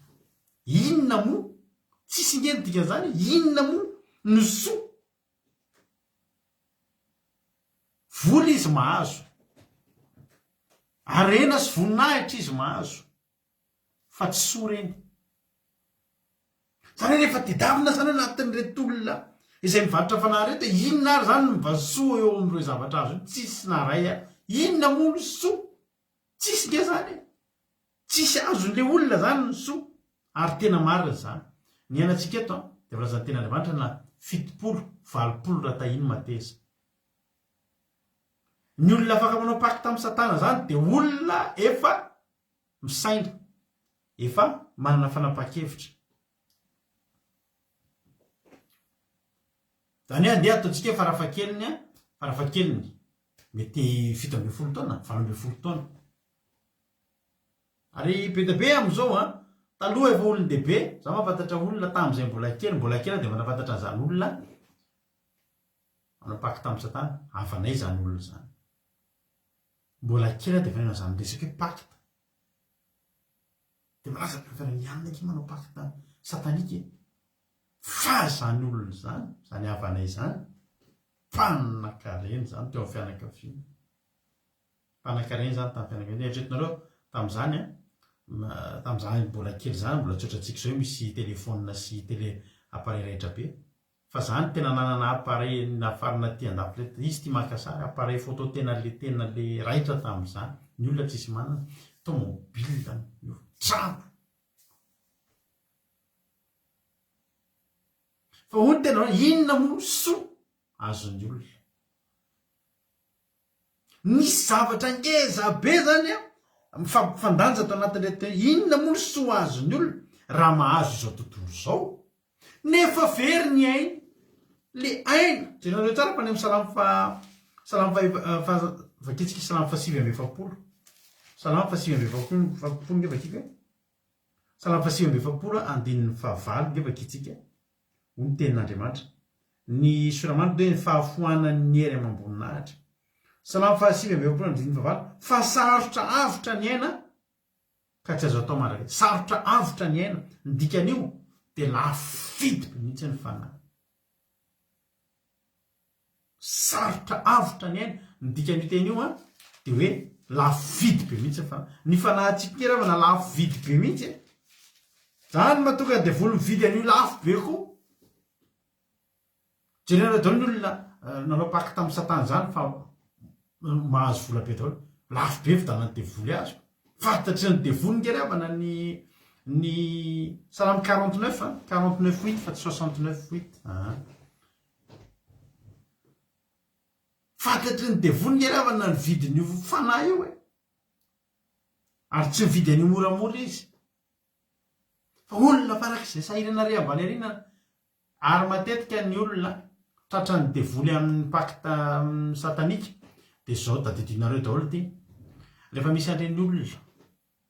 Inona moa? Tsisy ingeny dikan'izany. Inona moa no soa? Vola izy mahazo, arena sy voninahitra izy mahazo, fa tsy soa reny. Zany rehefa tedavina zany anatin'ireto olona izay mivarotra fanahy reto, inona ary zany mba soa eo amin'ireo zavatra azo? Tsisy na ray. Inona moa no soa? Tsisy nge zany. Tsisy azon'le olona zany no soa. Ary tena marina zany. Ny ainatsika eto dia voalazan'ny ten'Andriamanitra na 70-80 raha tahiny mateza. Ny olona afaka manao pacte amin'ny satana zany dia olona efa misaina, efa manana fanapa-kevitra. Zany hoe andeha ataontsika farafahakeliny mety 17 taona, 18 taona. Ary be dia be amin'izao taloha efa olon-dehibe, za mahafantatra olona tamin'izay mbola kely dia manafantatra an'izany olona manao pacte amin'ny satana. Hafanay zany olona zany. Mbola kely dia efa zany resaka hoe pacte. Dia malaza mianina ake manao pacte satanika. Fa zany olona zany, zany havanay zany, mpanan-karena zany teo amin'ny fianakaviana. Mpanan-karena zany tamin'ny fianakaviana. Eritreretinareo tamin'izany tamin'izany mbola kely zany, mbola tsotra antsika izao misy telefônina sy télé appareil rehetra be. Fa zany tena nanana appareil nafarana ty andafy izy ty maka sary, appareil photo tena le raitra tamin'izany. Ny olona tsisy manana tômôbila, trano. Fa hoy tena inona moa soa azon'ny olona? Misy zavatra ngeza be zany mifampifandanja ato anatin'ireo. Inona moa soa azon'ny olona raha mahazo izao tontolo izao? Nefa very ny ainy, le aina. Jereo tsara fa ny amin'ny salamo vakitsika salamo fa 5:7. Salamo fa 5:7 nge vakika. Salamo fa 5:7 andininy fahavalo nge vakitsika. Ny tenin'Andriamanitra. Ny soramanitra hoe ny fahafoanan'ny hery amam-boninahitra. Salamo fa 5:7 andininy fahavalo. Fa sarotra avotra ny aina ka tsy azo atao maraka. Sarotra avotra ny aina. Ny dikan'io dia lafo vidy mihitsy ny fanahy. Sarotra avotra ny aina. Ny dikan'io teny io dia hoe lafo vidy be mihitsy ny fanahy. Ny fanahintsika ravana lafo vidy be mihitsy. Zany mahatonga dia voly mividy an'io lafo be koa. jerena dao ny olona nanao paky tamin'ny satana zany fa mahazo vola be daholo lafo be vidanany devoly azo fantatry ny devoly ngery avana ny salamy 49 fa tsy 69 fantatry ny devoly ngery avana ny vidin'io fanahy io ary tsy mividy any moramora izy fa olona farak'izay sahirana re ambany arina ary matetika ny olona tratra ny devoly amin'ny pakta satanika dia zao tadidinareo daholo ty rehefa misy an'ireny olona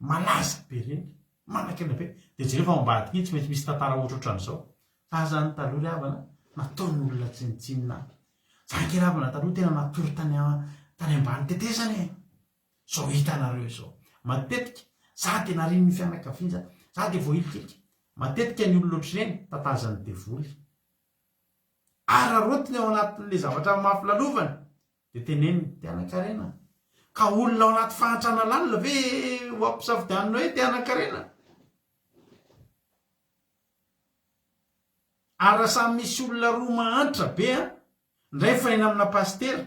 malaza be reny manakena be dia jerefa ambadika iny tsy maintsy misy tantara ohatrohatran'izao fahazany taloha ry havana nataony olona tsinitsinina zanky ravana taloha tena natory tany ambany tetezany zao hitanareo izao matetika za tena riny ny fianakavinza za dia voahilikely matetika ny olona ohatr'ireny tatazany devoly ararotiny ao anatin'le zavatra mafilalovany dia teneny tianakarena ka olona ao anaty fahantrana lalina ve ho ampisafidianina hoe tianakarena ary samy misy olona roa mahantra be ndray mifanena amina pastera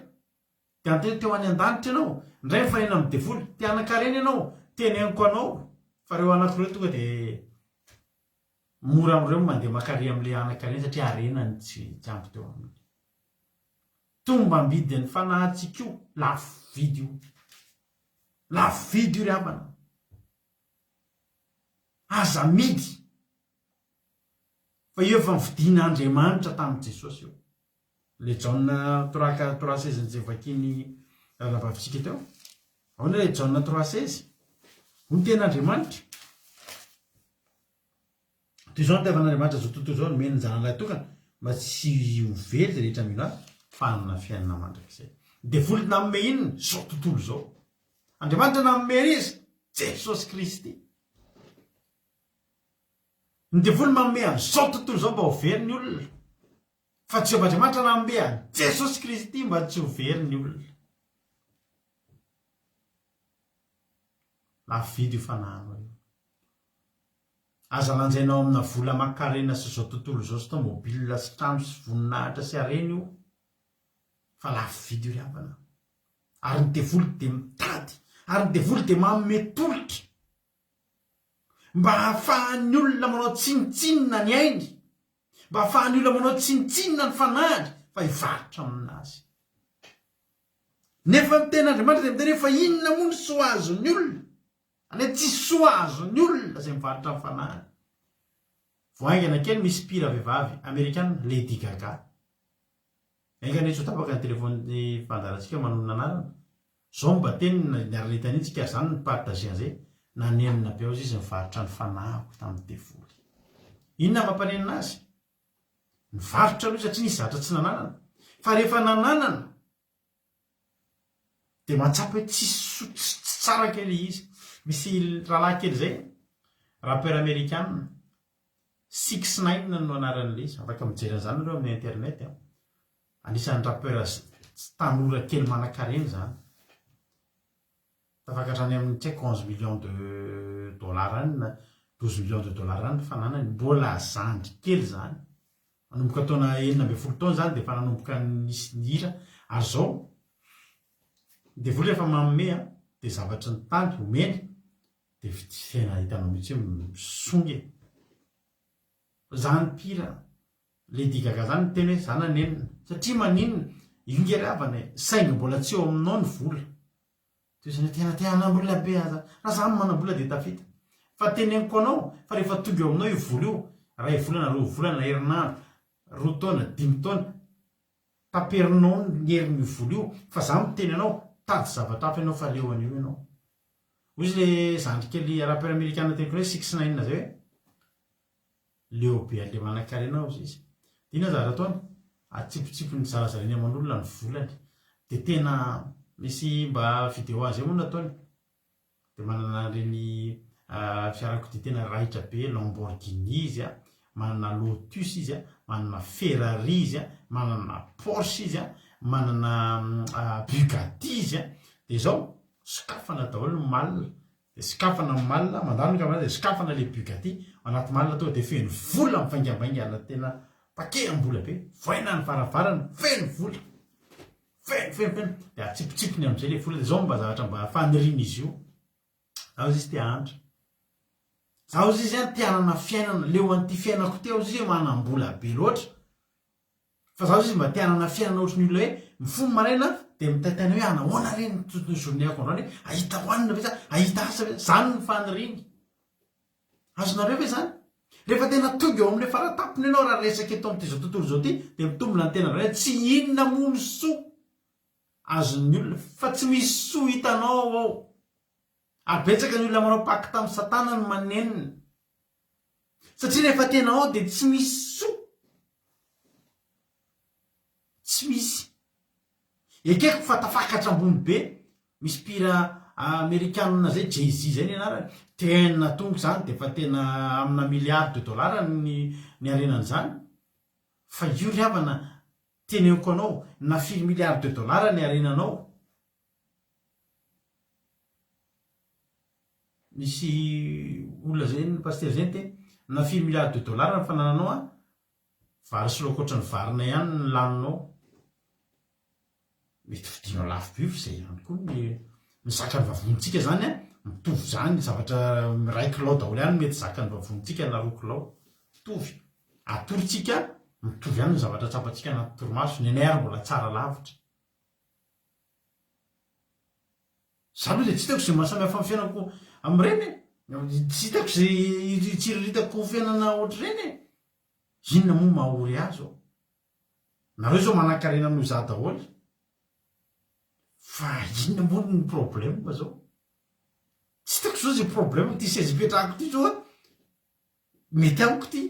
dia anteny teo any an-danitra ianao ndray mifanena amin'ny devoly tianakarena ianao teneniko anao fa reo anakireo tonga dia mora am'ireo mandeha makare amin'le anakarena satria arenany tsy ampy teo aminy tomba mbidy ny fanahantsika io lafo vidy io ry havana aza midy fa io efa mividiana Andriamanitra tamin'i Jesosy io le Jaona 3:16 zay vakiny lavavitsika teo ao le Jaona 3:16 ny ten'Andriamanitra toy izao ny tavan'Andriamanitra zao tontolo izao nomeny ny zanan'ilay tokana mba tsy hovely zay rehetra mino azy fa hanana fiainana mandrakizay devoly nanome inona zao tontolo izao Andriamanitra nanome izy Jesosy Kristy ny devoly manome an'izao tontolo izao mba hovery ny olona fa tsy Andriamanitra nanome any Jesosy Kristy mba tsy hovery ny olona lafidy io fanahano io aza lanjainao amina vola makarena sy zao tontolo izao sy tomobila sy trano sy voninahitra sy areny io fa lafidy io ry havana ary ny devoly dia mitady ary ny devoly dia manome tolotra mba hahafahan'ny olona manao tsinitsinina ny ainy mba hahafahan'ny olona manao tsinitsinina ny fanahany fa hivarotra aminazy nefa ny ten'Andriamanitra dia miteny fa inona moa ny soa azon'ny olona ane tsy soa azon'ny olona zay mivarotra ny fanahany voaingana kely misy mpira vehivavy Amerikana Lady Gaga aingana izy ho tapaka ny telefony fandarantsika manonona anarana zao mba teny niara-letany itsika zany ny partagean'izay nanenina be ao izy mivarotra ny fanahako tamin'ny devoly inona mampanenina azy nivarotra aloha satria nisy zatra tsy nananana fa rehefa nananana dia matsapa hoe tsy tsara kely izy misy rahalahy kely zay rappeur américain 6ix9ine no anaran'le izy afaka mijery an'izany ireo amin'ny internet anisan'ny rappeur tanora kely manan-karena zany tafaka hatrany amin'ny tsy haiko 11 millions de dollars any na 12 millions de dollars any fananany mbola zandry kely zany manomboka taona 19 taona zany dia efa nanomboka nisy nihira ary zao devoly rehefa manome dia zavatra ny tany homeny dia tena hitanao mihitsy hoe misongy zany pira Lady Gaga zany teny hoe zany nanenina satria maninona ingery havana saingy mbola tsy eo aminao ny vola toizany tena te-hanambola be aza raha zany manambola dia tafita fa teneniko anao fa rehefa tonga eo aminao io vola io ray volana roa volana herinandro 2 taona 5 taona taperinao ny herin'io vola io fa za miteny anao tady zavatra hafa ianao fa aleoan'io ianao ozy le zandry kely rappeur américain teniko hoe 6ix9ine zay hoe leo be ale manan-karena ao izy ina zara taona atsipotsipo ny zarazareny aman'olona ny volany dia tena misy mba vidéo azy moa nataony dia manana reny fiarakodia tena raitra be Lamborghini izy manana Lotus izy manana Ferrari izy manana Porsche izy manana Bugatti izy dia izao sokafana daholo ny malina dia sokafana ny malina mandalo ny kamarana dia sokafana le Bugatti anaty malina tonga dia feno vola mivaingambaingana tena pakeam-bola be voaina ny varavarana feno vola feno de atsipitsipiny am'izay le vola de zao mba zavatra mba fanirina izy io zaho izy tia andra zaho izy zany tianana fiainana leo an'ity fiainako teo izy manam-bola be loatra fa zaho izy mba tianana fiainana ohatrany olona hoe mifono maraina de mitaitaina hoe anahoana reny journéako androany hoe ahita hoanina ve za ahita asa ve zany ny faniriny azonareo ve zany rehefa tena tonga eo am'le faratapony ianao raha resaka eto am'ty zao tontolo zao ty de mitombola ny tena ray tsy inona mono soa azon'ny olona fa tsy misy soa hitanao ao abetsaka ny olona manao paky tamin'ny satana ny manenina satria rehefa tena ao de tsy misy soa tsy misy ekeko fa tafakatra ambony be misy mpira amerikanina zay JZ zay ny anarany tena tonga zany de fa tena amina milliard $, ny arenan'izany fa io ry havana teneko anao na $4 milliard ny arenanao misy olona zay ny paster zay te na $4 milliard ny fanananao a vary sy lokoatra ny varina ihany ny laninao mety fidinao lafo be zay ihany koa ny zakany vavonitsika zany a mitovy zany zavatra ray kilao daholo ihany mety zakany vavonitsika na 2 kilao mitovy atoritsika mitovy ihany ny zavatra tsapatsika anaty torimaso ny anay ary mbola tsara lavitra za aloha de tsy hitako zay mahasamihafa amin'ny fiainako am'ireny tsy hitako zay tsiriritako fiainana ohatr'ireny inona moa mahory azy ao nareo zao manan-karena amin'io za daholo fa inona moa ny problème zao tsy hitako zao zay problème ty seza ipetrahako ty zao a mety amiko ty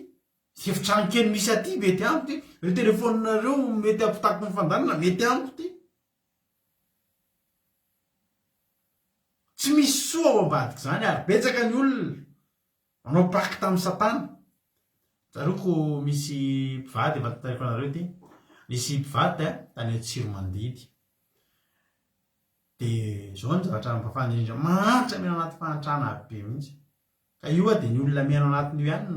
efitrankeny misy aty mety amiko ty reo telefoninareo mety ampitako ny fandanana mety amiko ty tsy misy soa ao ambadiky zany ary betsaka ny olona manao paky tamin'ny satana zaroko misy mpivady efa tantariko anareo ty nisy mpivady tany Antsiromandidy de zao ny zavatra mpafana indrindra mahantra miaina anaty fahantrana be mihitsy ka io a de ny olona miaina anatin'io ihany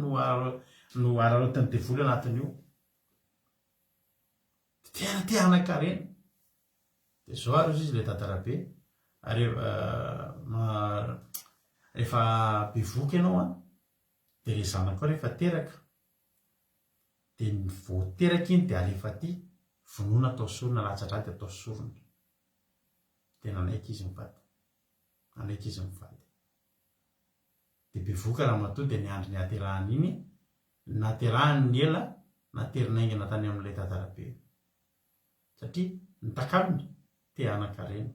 no ararotany devoly anatin'io de tena te anakarena de zao ary izy le tantarabe ary rehefa bevoky ianao a de le zanako rehefa teraka de ny voateraka iny de alefa ty vonoina atao sorona latsadrady atao sorona de nanaiky izy mivady de bevoka raha matoa de niandry ny aterahany iny naterahany ny ela naterinangana tany amin'ilay tantarabe satria nitakaminy te anakarena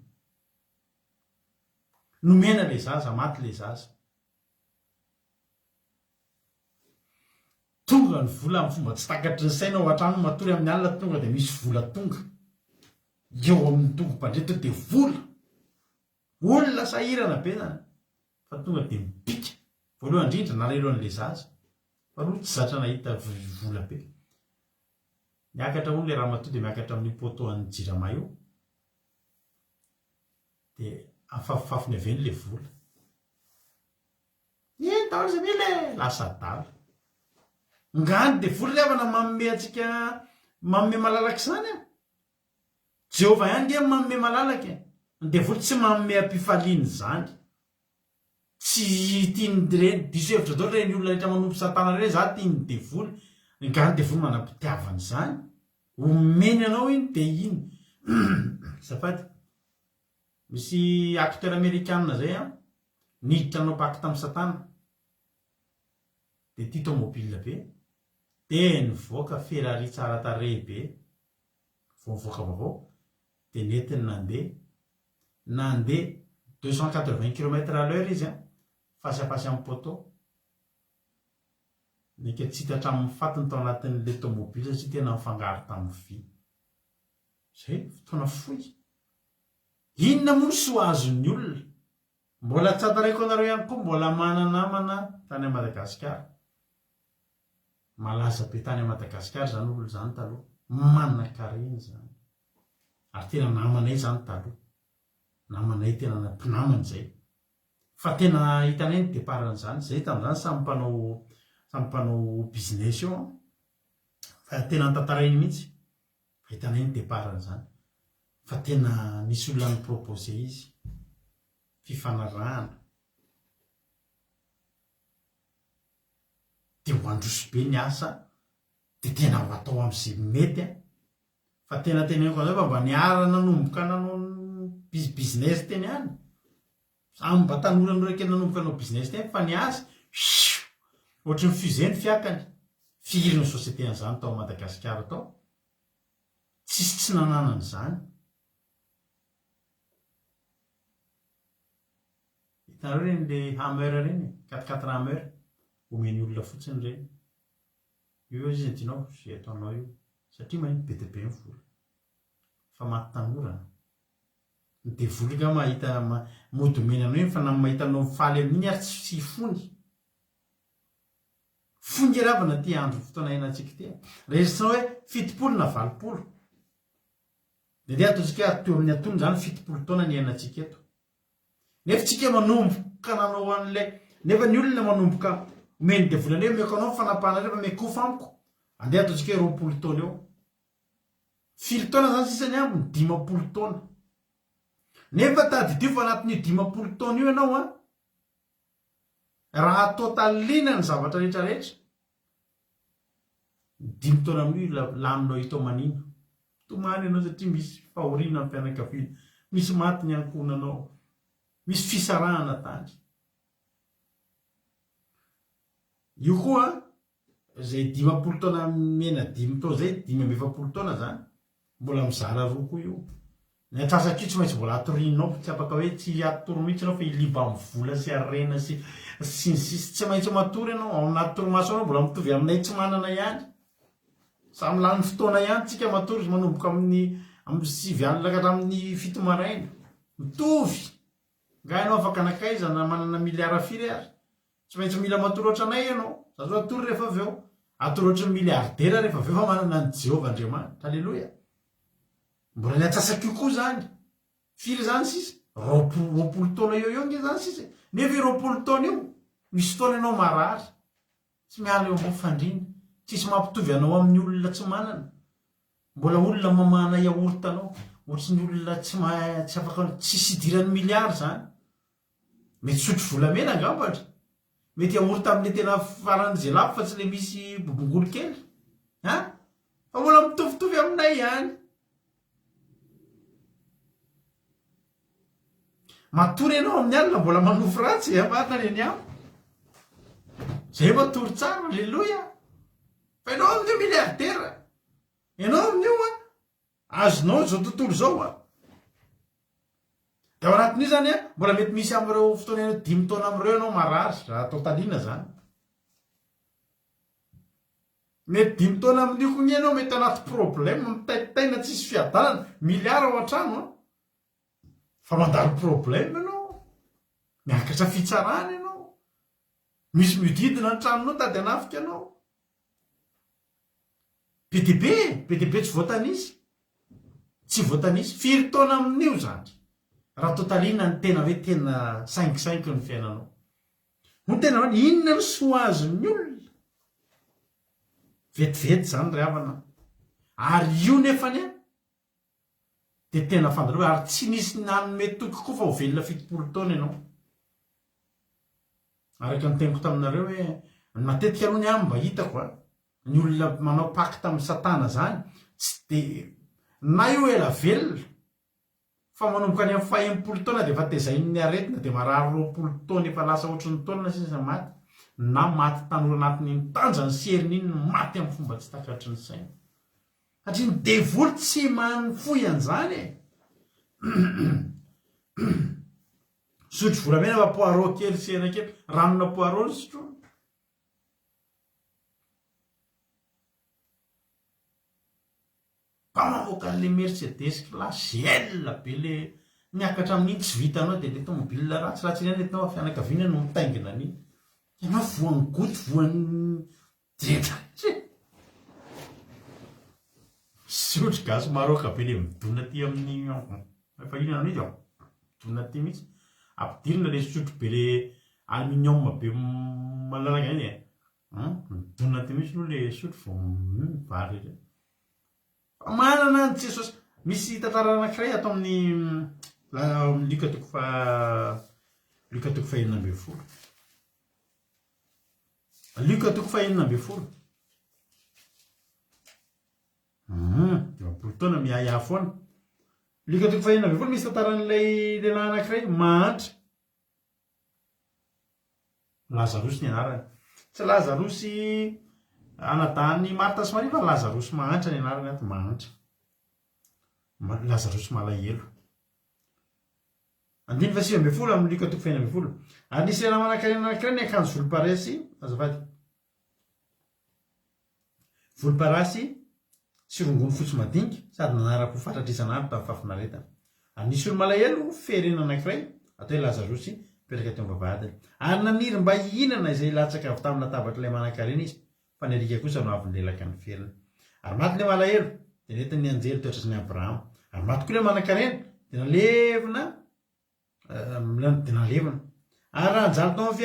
nomena le zaza maty le zaza tonga ny vola amin'ny fomba tsy takatry ny saina ao an-trano matory amin'ny alina tonga de misy vola tonga eo amin'ny tongo-pandreto de vola olona sahirana be zany fa tonga de mipika voalohany indrindra narelo an'le zaza fa aloha tsy zatra nahita vola be miakatra ho le raha matoa de miakatra amin'ny potoan'ny jirama io de afafafiny aveny le vola daholo zany le lasa dala ngany de vola riavana manome atsika manome malalaka zany a Jehovah ihany nge manome malalaka de vola tsy manome ampifaliany zany tsy tiany reny diso hevitra daholo reny olona rehetra manompo satana reny za tiany de vola ngany de vola manam-pitiavany zany omeny anao iny de iny zafady misy acteur américain zay a niditra anao paky tamin'ny satana de ty tomobile be de nivoaka Ferrari tsara tarehy be voavoaka vaovao de netiny nandeha 280 km/h izy a fasapasy amin'ny poto nika tsy hita hatramin'ny fatiny tao anatin'le tomobile satria tena mifangaro tamin'ny vy zay fotoana foy inona moa soa azon'ny olona mbola tsy ataraiko anareo ihany koa mbola mananamana tany a Madagasikara malaza be tany a Madagasikara zany olo zany taloha manan-karena zany ary tena namanay zany taloha namanay tena nampinamany zay fa tena hitanay ny deparan'izany zay tamin'izany samy mpanao business io fa tena nytantarainy mihitsy hitana iny deparany zany fa tena nisy olona ny propose izy fifanarahana de ho androso be ny asa de tena ho atao am'izay mety fa tena teneniko an'izay fa mba niara nanomboka nanao business teny any samy mba tanora raiky nanomboka nanao business teny fa ny asa ohatry ny fusée ny fiakany firy ny société an'izany tao Madagasikara tao tsisy tsy nananany zany hitanareo reny le hameur reny 4 hameur omeny olona fotsiny reny io izy tinao zay ataonao io satria mahiny be dia be ny vola fa maty tanora de voly ka mahita modomena anao iny fa mahitanao faly amin'iny ary tsy fony fongy ravana ty andro fotoana iainantsika ty rehetrina hoe 70 na 80 de ataontsika teo amin'ny atony zany 70 taona ny iainantsika eto nefa tsika manomboka nanao an'lay nefa ny olona manomboka omeny de volana eo meko anao fanapahana refa mekofa amiko andeha ataontsika hoe 20 taona eo 5 taona zany sisany ambony 50 taona nefa tadidio fa anatin'io 50 taona io ianao raha atao talina ny zavatra rehetrarehetra 5 taona amin'io laminao itao manina tomany ianao satria misy fahoriana amin'ny fianakaviana misy maty ny ankonanao misy fisarahana tany io koa zay 50 taona mena 5 taona zay 50 taona zany mbola mizara roa koa io ny atsasakio tsy maintsy mbola atorinao tsy afaka hoe tsy atoro mihitsy anao fa iliba amin'ny vola sy arena sy ny sisy tsy maintsy matory ianao ao anaty torimaso anao mbola mitovy aminay tsy manana ihany samy lany fotoana ihany tsika matory izy manomboka amin'ny 9 alina ka hatramin'ny 7 maraina mitovy nga ianao afaka anakaiza na manana miliara firy ary tsy maintsy mila matory oatra anay ianao zazo atory rehefa avy eo atory oatra ny miliardera rehefa avy eo fa manana ny Jehovah Andriamanitra halleloia mbola ny atsasakio koa zany firy zany sisa 20 taona eo nge zany sisa nefa 20 taona io misy fotoana ianao marary tsy miala eo ambony fandriana tsisy mampitovy anao amin'ny olona tsy manana mbola olona mamana yaourta anao ohatsy ny olona tsy afaka tsy sidirany miliary zany mety sotro volamena angambatra mety yaourta amin'le tena faran'izay lafo fa tsy le misy bobongolo kely fa mbola mitovitovy aminay ihany matory ianao amin'ny alina mbola manofo ratsy marina ny any am zay matory tsara alleloia fa ianao amin'io miliardera ianao amin'io azonao zao tontolo zao de ao anatin'io zany mbola mety misy am'ireo fotoana ianao 5 taona am'ireo ianao marary raha atao taliana zany mety 5 taona amin'io koa ianao mety anaty problème mitaitaina tsisy fiadanana miliara ao an-trano fa mandalo problème ianao miakatra fitsarana ianao misy mididina ny tranonao tady anafika ianao PDB tsy voatanisy tsy voatanisy 5 taona amin'io zany raha totaliana ny tena hoe tena 5 ny fiainanao no tena hoe inona ny soazon'ny olona vetivety zany ry havana ary io nefany de tena fandareo ary tsy nisy nanome toky koa fa ho velona 70 taona ianao araka ny teniko taminareo hoe matetika aloha ny mba hitako ny olona manao pacte amin'ny satana zany tsy de na io ela velona fa manomboka any amin'ny 70 taona de efa tezain'ny aretina de marary 20 taona efa lasa ohatrin'ny taona sisa maty na maty tanora anatin'iny tanjany serin'iny maty amin'ny fomba tsy takatry ny saina satria ny devoly tsy manfoy an'izany sotro volamena fa poireau kely sena kely ranona poireau ny sotro mpamavoaka an'le Mercedes classe L be le miakatra amin'iny tsy vitanao de le tomobile ratsiratsy iny entinao fianakaviana no mitaingina an'iny ianao voan'ny goty voan'ny dretratsy sotro gasy maroka be le midona ty amin'ny efa inana an'izy midona ty mihitsy ampidirina le sotro be le aluminium be malalaka iny midonina ty misy aloha le sotro vo vary re fa manana ny jesosy misy tantara anankiray atao amin'ny lika toko fahenina amby folo lika toko fahenina amby folo dimampolo taona miahiahy foana lika toko fahenina amby folo misy tantaran'ilay lehilahy anankiray mahantra Lazarosy ny anarany tsy Lazarosy anadahany Marta sy Maria fa Lazarosy mahantra ny anarany ato mahantra Lazarosy malahelo 9:20 amin'ny lika toko fahenina amby folo ary nisy lehilahy manankarena anankiray ny akanjo volomparasy azafady volomparasy sy rongony fotsy madinika sady nanara-po fatratra isan'andro tamin'ny fahafinaretana ary nisy olo malahelo ferena anankiray atao hoe Lazarosy mipetraka teo amin'ny vavahadiny ary naniry mba hihinana izay latsaka avy tamin'ny latabatra ilay manankarena izy fa ny alika kosa no avy nilelaka ny ferina ary maty ilay malahelo dia nentiny ny anjely toetrasy ny Abrahama ary maty koa ilay manankarena dia nalevina ary ranjaly tao amin'ny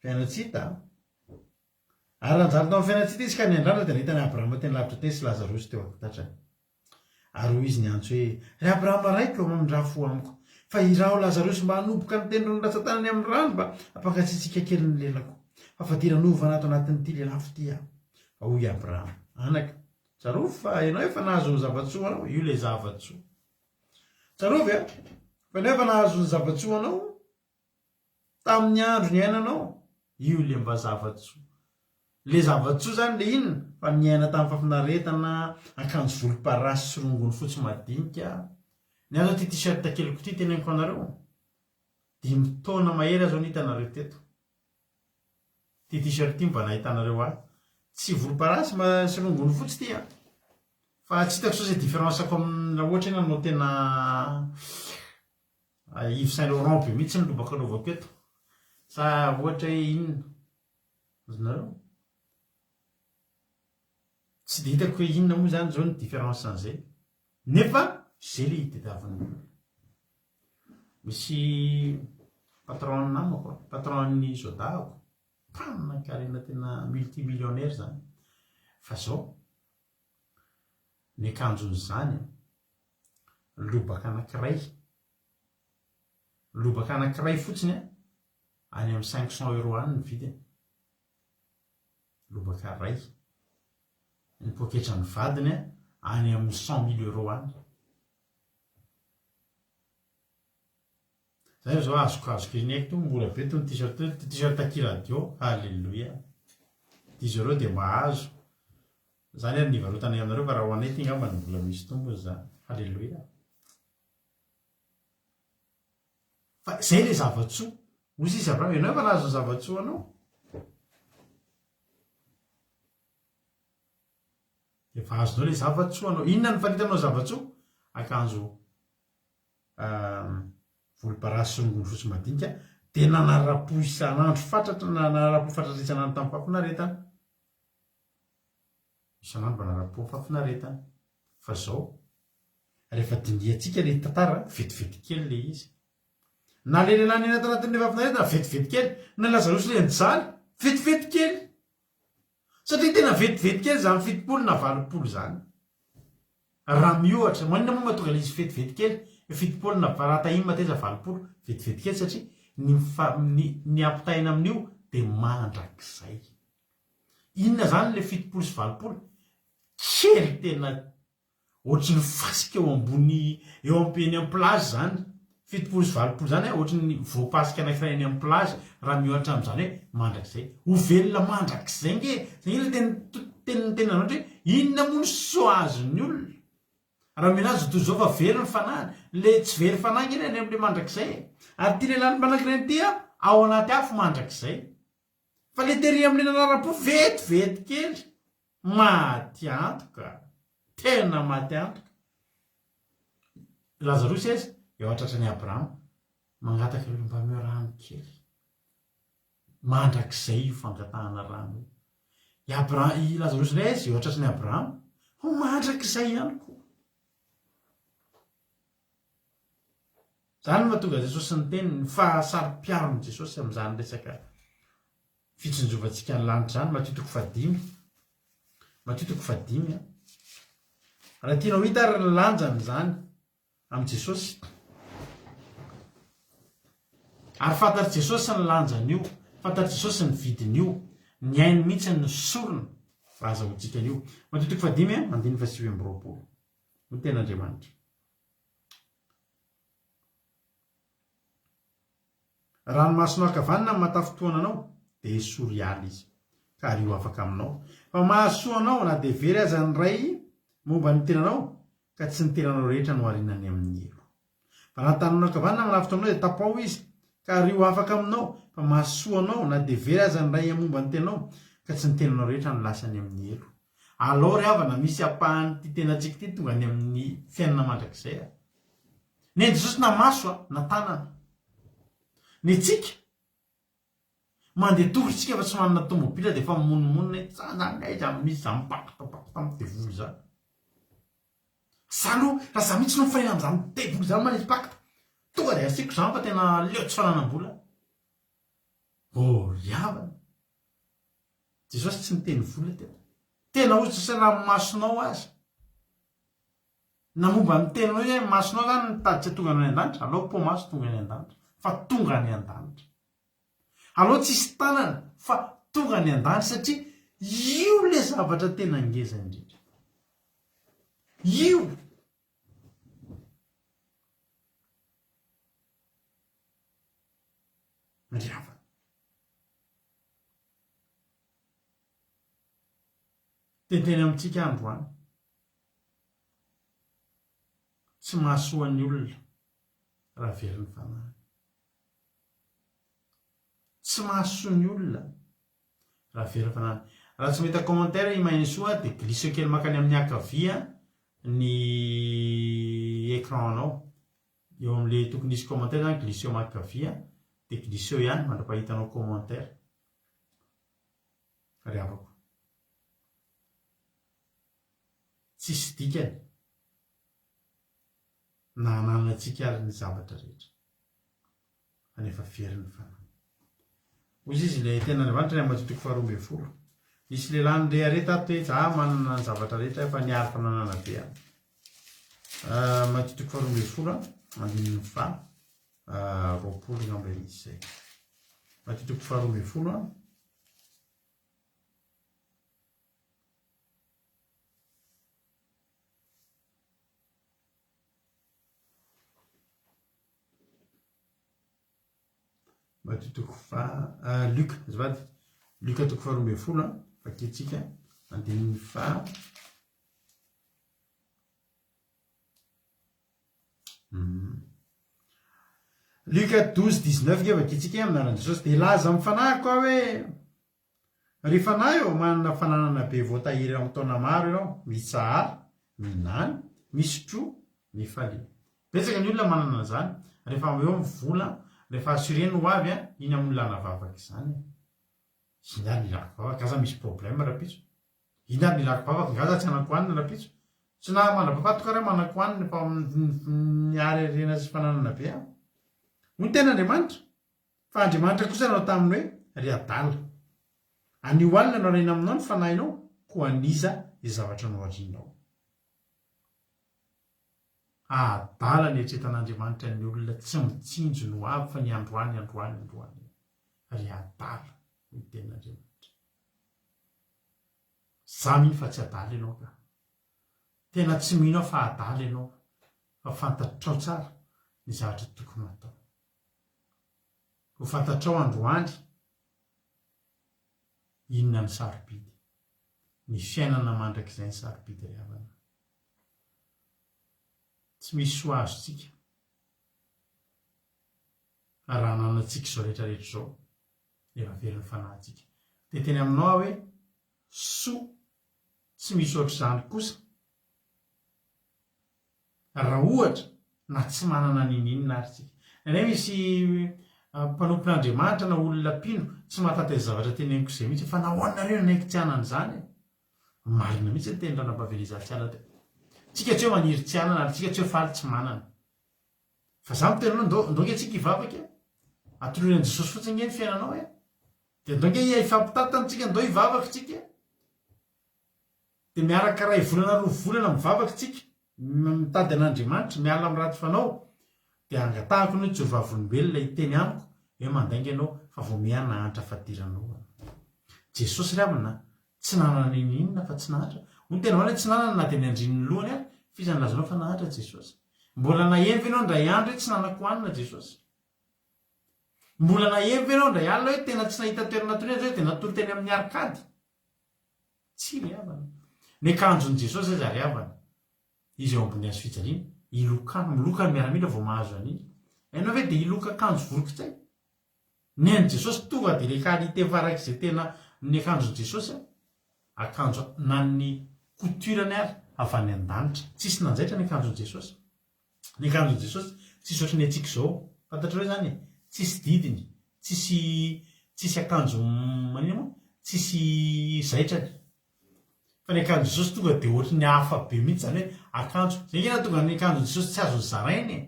fiainatsita ary ranjaly tao amin'ny fiainatsita izy ka ny andrandra dia nahitany Abrahama teny lavitra teny sy Lazarosy teo akitatrany ary hoy izy ny antso hoe ry Abrahama raiko eo amin'ny raha fo amiko fa iraho Lazarosy mba hanomboka ny teny ronondratsatany amin'ny rano mba hampankasitsika kely ny lelako fa fadiranova anato anatin'ity lelafo ty aho fa hoy Abrahama anaka tsarovy fa ianao efa nahazo ny zavatsoa anao io le zavatsoa tsarovy a fa ianao efa nahazo ny zavatsoa anao tamin'ny andro ny ainanao io le mba zavatsoa le zavatsoa zany le inona fa niaina tamin'ny fafinaretana akanjo volomparasy sy rongony fotsy madinika ny azo ty t-shirt keliko ty teneniko anareo 5 taona mahery azo nitanareo teto ty t-shirt ty mba nahitanareo ahy tsy volomparasy sy rongony fotsy ty a fa tsy hitako so zay différence-ako amin'ny ohatra eny anao tena Yves Saint Laurent be mihitsy nylobaka anaovako eto sa ohatra hoe inona azonareo tsy de hitako hoe inona moa zany zao ny différence an'izay nefa zay le hitadiavana misy patron namako patron ny zodahako mpanan-karena tena multimillionnaire zany fa zao ny akanjony zany lobaka anankiray fotsiny any amin'ny 500 € any ny vidiny lobaka ray ny poketra ny vadiny any amin'ny 100 000 € any zay zao azoko izy naiky to mora be to ny t-shirt akiradio halleluia 10 € dia mahazo zany ary nivarotana aminareo fa raha ho anay ty ngamba ny vola misy tombo zany halleluia fa zay le zavatsoa ozy izy Abrahama ianao efa nahazo ny zavatsoa anao efa azonao le zavatsoa anao inona ny fanitanao zavatsoa akanjo volomparasy sy rongony fotsy madinika dia nanara-po isan'andro fatratra nanara-po fatratra isan'andro tamin'ny fafinaretana isan'andro mba nanara-po fafinaretana fa zao rehefa diniantsika le tantara vetivety kely le izy na le lehilahy ny anatanatiny fafinaretana vetivety kely na Lazarosy le nijaly vetivety kely satria tena vetivety kely zany 70 na 80 zany raha miohatra manina moa mahatonga le izy vetivety kely 70 na rahatahiny mateza 80 vetivety kely satria ny ampitahina amin'io dia mandrakizay inona zany le 70 sy 80 kely tena ohatry ny fasika eo ambony eo ampeny amin'ny plage zany 70 sy 80 zany ohatry ny voapasika anankiray any amin'ny plage raha miohatra amin'izany hoe mandrakizay ho velona mandrakizay nge zay ila tena anao hoe inona moa ny soa azony olona raha minazy toy zao fa very ny fanahy le tsy very fanahy eny any amin'le mandrakizay ary ty lehilahy ny manankiray ty ao anaty afo mandrakizay fa le tery amin'le nanara-po vetivety kely maty antoka tena maty antoka Lazarosy izy eo atratrany Abrahama mangataka ireo mba meo rano kely mandrakizay io fangatahana rano i Lazarosy ilay izy eo atratrany Abrahama ho mandrakizay ihany koa zany mahatonga Jesosy ny teniny fa sary-piaron' Jesosy amin'izany resaka fitsonjovantsika ny lanitra zany matitoko fadimy raha tianao hita ary ny lanjany zany amin'i Jesosy ary fantatry Jesosy ny lanjany io, fantatry Jesosy ny vidiny io, ny ainy mihitsy ny sorona fa azahoantsika an'io. Matitoko fadimy andiny 720 no ten'Andriamanitra. Ranomasonao akavanana ny matafotoana anao dia sorialy izy ka ary io afaka aminao. Fa mahasoa anao na dia very aza ny ray momba ny tenanao ka tsy ny tenanao rehetra no arinany amin'ny elo. Fa raha tananao akavanana manafitra aminao dia tapao izy ka ary io afaka aminao. Fa mahasoa anao na dia very aza ny ray momba ny tenanao ka tsy ny tenanao rehetra no lasany amin'ny elo. Alao ry havana misy apahany ty tenantsika ty tonga any amin'ny fiainana mandrakizay. Ny Jesosy na maso na tanana. Ny tsika mandeha tongotritsika fa tsy manana tomobila dia efa mononmonina tsanaaiza misy za mipakitapakita amin'ny devoly zany. Salo raha za mihitsy no mifarena amin'izany devoly zany manisy pakita tonga dia asiako zany fa tena leo tsy fananam-bola. Ry havana Jesosy tsy niteny vola tena ohatsy raha masonao azy na momba ny tenanao hoe masonao zany nitaditra tonga any an-danitra. Alao po maso tonga any an-danitra fa tonga any an-danitra. Alao tsisy tanana fa tonga any an-danitra satria io le zavatra tena ngeza indrindra. Io ry havana tenteny amintsika androany tsy mahasoa ny olona raha very ny fanahy. Tsy mahasoa ny olona raha very ny fanahy. Raha tsy mahita commentaire imainy soa dia glisseo kely makany amin'ny akavia ny écranao. Eo amin'le tokony isy commentaire zany glisseo makavia dia glisseo ihany mandrapahitanao commentaire. Ry havako tsisy dikany na hananantsika ary ny zavatra rehetra anefa very ny fanahy. Hoy izy le tena Andriamanitra ny matitoko 12. Misy lehilahy nire areta ato hoe za manana ny zavatra rehetra fa niary fananana be any. Matitoko 12 andininy fa 20 ngamba izy izay. Matitoko 12 matitoko fa Luka zavady Luka toko 12 faketsika andininy fa Luka 12:19 ge vaketsika amin'anaran'i Jesosy dia laza amin'ny fanahy koa hoe ry fanahy eo manana fananana be voatahiry amin'ny taona maro ianao mitsahary minany misotro mifalia. Betsaka ny olona manana an'izany rehefa eo mivola rehefa assureny ho avy iny amin'ny olona navavaka izany. Iny ary nilako vavaka aza misy problème rapitso. Iny ary nilako vavaka ngaza tsy anakoanina rapitso. Tsy na mandrapapatoka raha manakoanina fa miary arena sy fananana be. Ny tena Andriamanitra fa Andriamanitra kosa nanao taminy hoe ry adala. Anio alina no arena aminao ny fanahinao ko aniza izay zavatra no arianao. Adala ny etretan'Andriamanitra ny olona tsy mitsinjo no avy fa ny androany. Ry adala ny ten'Andriamanitra. Za mino fa tsy adala ianao ka. Tena tsy mino fa adala ianao fa fantatrao tsara ny zavatra tokony atao. Ho fantatrao androany inona ny sarobidy. Ny fiainana mandrakizay ny sarobidy ry havana. Tsy misy soa azontsika raha nanantsika izao rehetrarehetra izao efa very ny fanahintsika. Dia teny aminao hoe soa tsy misy ohatr'izany kosa raha ohatra na tsy manana ninina ary tsika. Indray misy mpanompon'Andriamanitra na olona pino tsy mahataty izay zavatra teneniko izay mihitsy fa nahoanareo naiky tsy hanana izany. Marina mihitsy ny teny ranam-pahavelizan-tsiana teo. Tsika tsy hoe maniry tsy hanana ary tsika tsy hoe faly tsy manana. Fa za miteny anao ndao antsika hivavaka atoloran'i Jesosy fotsiny ny fiainanao dia andao nge ifampitatanatsika andao hivavaka tsika dia miaraka raha volana 2 volana mivavaka tsika mitady an'Andriamanitra miala amin'ny ratsy fanao dia angatahako no tsy vavolombelona hiteny amiko hoe mandainga ianao fa vao mianahatra fatiranao. Jesosy ry havana tsy nanana inona fa tsy nahatra. Ny tena hoe tsy nanana na dia niandrin'ny lohany ary fizany lazanao fa nahatra Jesosy. Mbola nahemby ianao ndray andro hoe tsy nanako-hanina Jesosy. Mbola nahemby ianao ndray alina hoe tena tsy nahita toerana toy hoe dia natolo teny amin'ny arkady. Tsy ry havana. Ny akanjon'i Jesosy aza ry havana. Izy eo ambony hazo fijaliana ilokana milokany miaramila vao mahazo an'iny. Hainao ve dia iloka akanjo vorokitsay? Ny an'i Jesosy tonga dia le qualité farak'izay tena ny akanjon'i Jesosy akanjo na ny couturany ary avy any an-danitra. Tsisy nanjaitra ny akanjon'i Jesosy. Ny akanjon'i Jesosy tsisy ohatry ny antsika izao. Fantatra hoe zany tsisy didiny, tsisy akanjo manino moa, tsisy zaitrany. Fa ny akanjo Jesosy tonga dia ohatry ny hafa be mihitsy zany hoe akanjo. Zay kena tonga ny akanjo Jesosy tsy azony zarainy.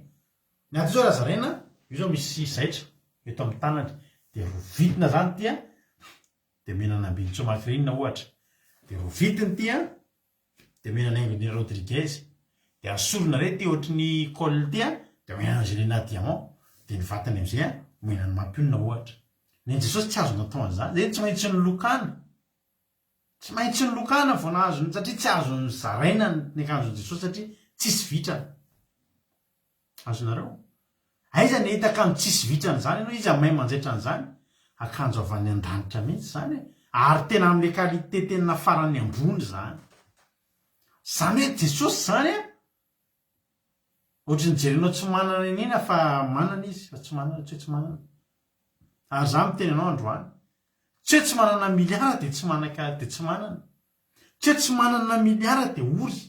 Ny ato izao raha zaraina, io zao misy zaitra eto amin'ny tanany. Dia rovitina zany tia, dia menana ambiny tsomakirinina ohatra. Dia rovitiny tia, dia menana haingony Rodriguez. Dia asorona re tia ohatry ny col tia, dia menana Angelina Diamant. Dia ny vatany amin'izay menana mampionina ohatra. Ny Jesosy tsy azo natao an'izany. Zay tsy maintsy ny lokana. Tsy maintsy ny lokana vao nahazo satria tsy azo ny zaraina ny akanjon'i Jesosy satria tsisy vitrana. Azonareo? Aiza ny hita akanjo tsisy vitrana zany ianao, izy mahay manjaitra an'izany. Akanjo avy any an-danitra mihitsy zany. Ary tena amin'ilay qualité tena farany ambony zany. Zany hoe Jesosy zany ohatry ny jerenao tsy manana inina fa manana izy fa tsy manana, tsy hoe tsy manana. Ary za miteny anao androany. Tsy hoe tsy manana miliara dia tsy manaka dia tsy manana. Tsy hoe tsy manana miliara dia ory.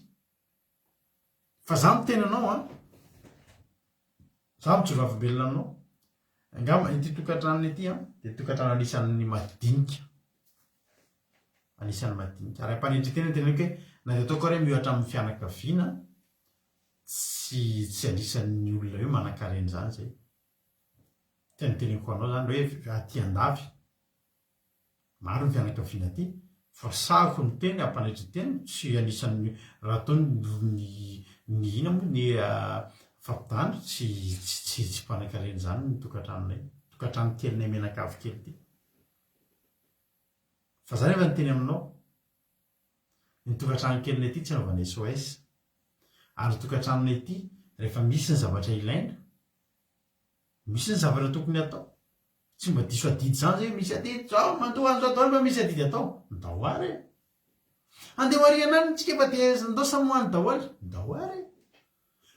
Fa za miteny anao za mijoro avy-belona aminao. Angamba ity tokantranony ity dia tokantrano anisan'ny madinika. Anisan'ny madinika. Raha mpanendry tena tena hoe na dia ataoko hoe miohatra amin'ny fianakaviana tsy anisan'ny olona hoe manan-karena zany zay. Tena teneniko anao zany hoe aty andafy. Maro ny fianakaviana aty fa sahako ny teny hampanendry teny tsy anisan'ny raha atao ny ina moa ny fampidano tsy mpanan-karena zany ny tokantranonay. Tokantrano kelinay menakavy kely ity. Fa zany efa nyteny aminao. Ny tokantrano kelinay ity tsy anaovana SOS. Ary tokantranonay ity rehefa misy ny zavatra ilaina, misy ny zavatra tokony atao. Tsy mba diso adidy zany zay misy adidy zao mandoa an'izao daholo mba misy adidy atao. Ndao ary. Andeha mariana any tsika fa dia ndao samoany daholo. Ndao ary.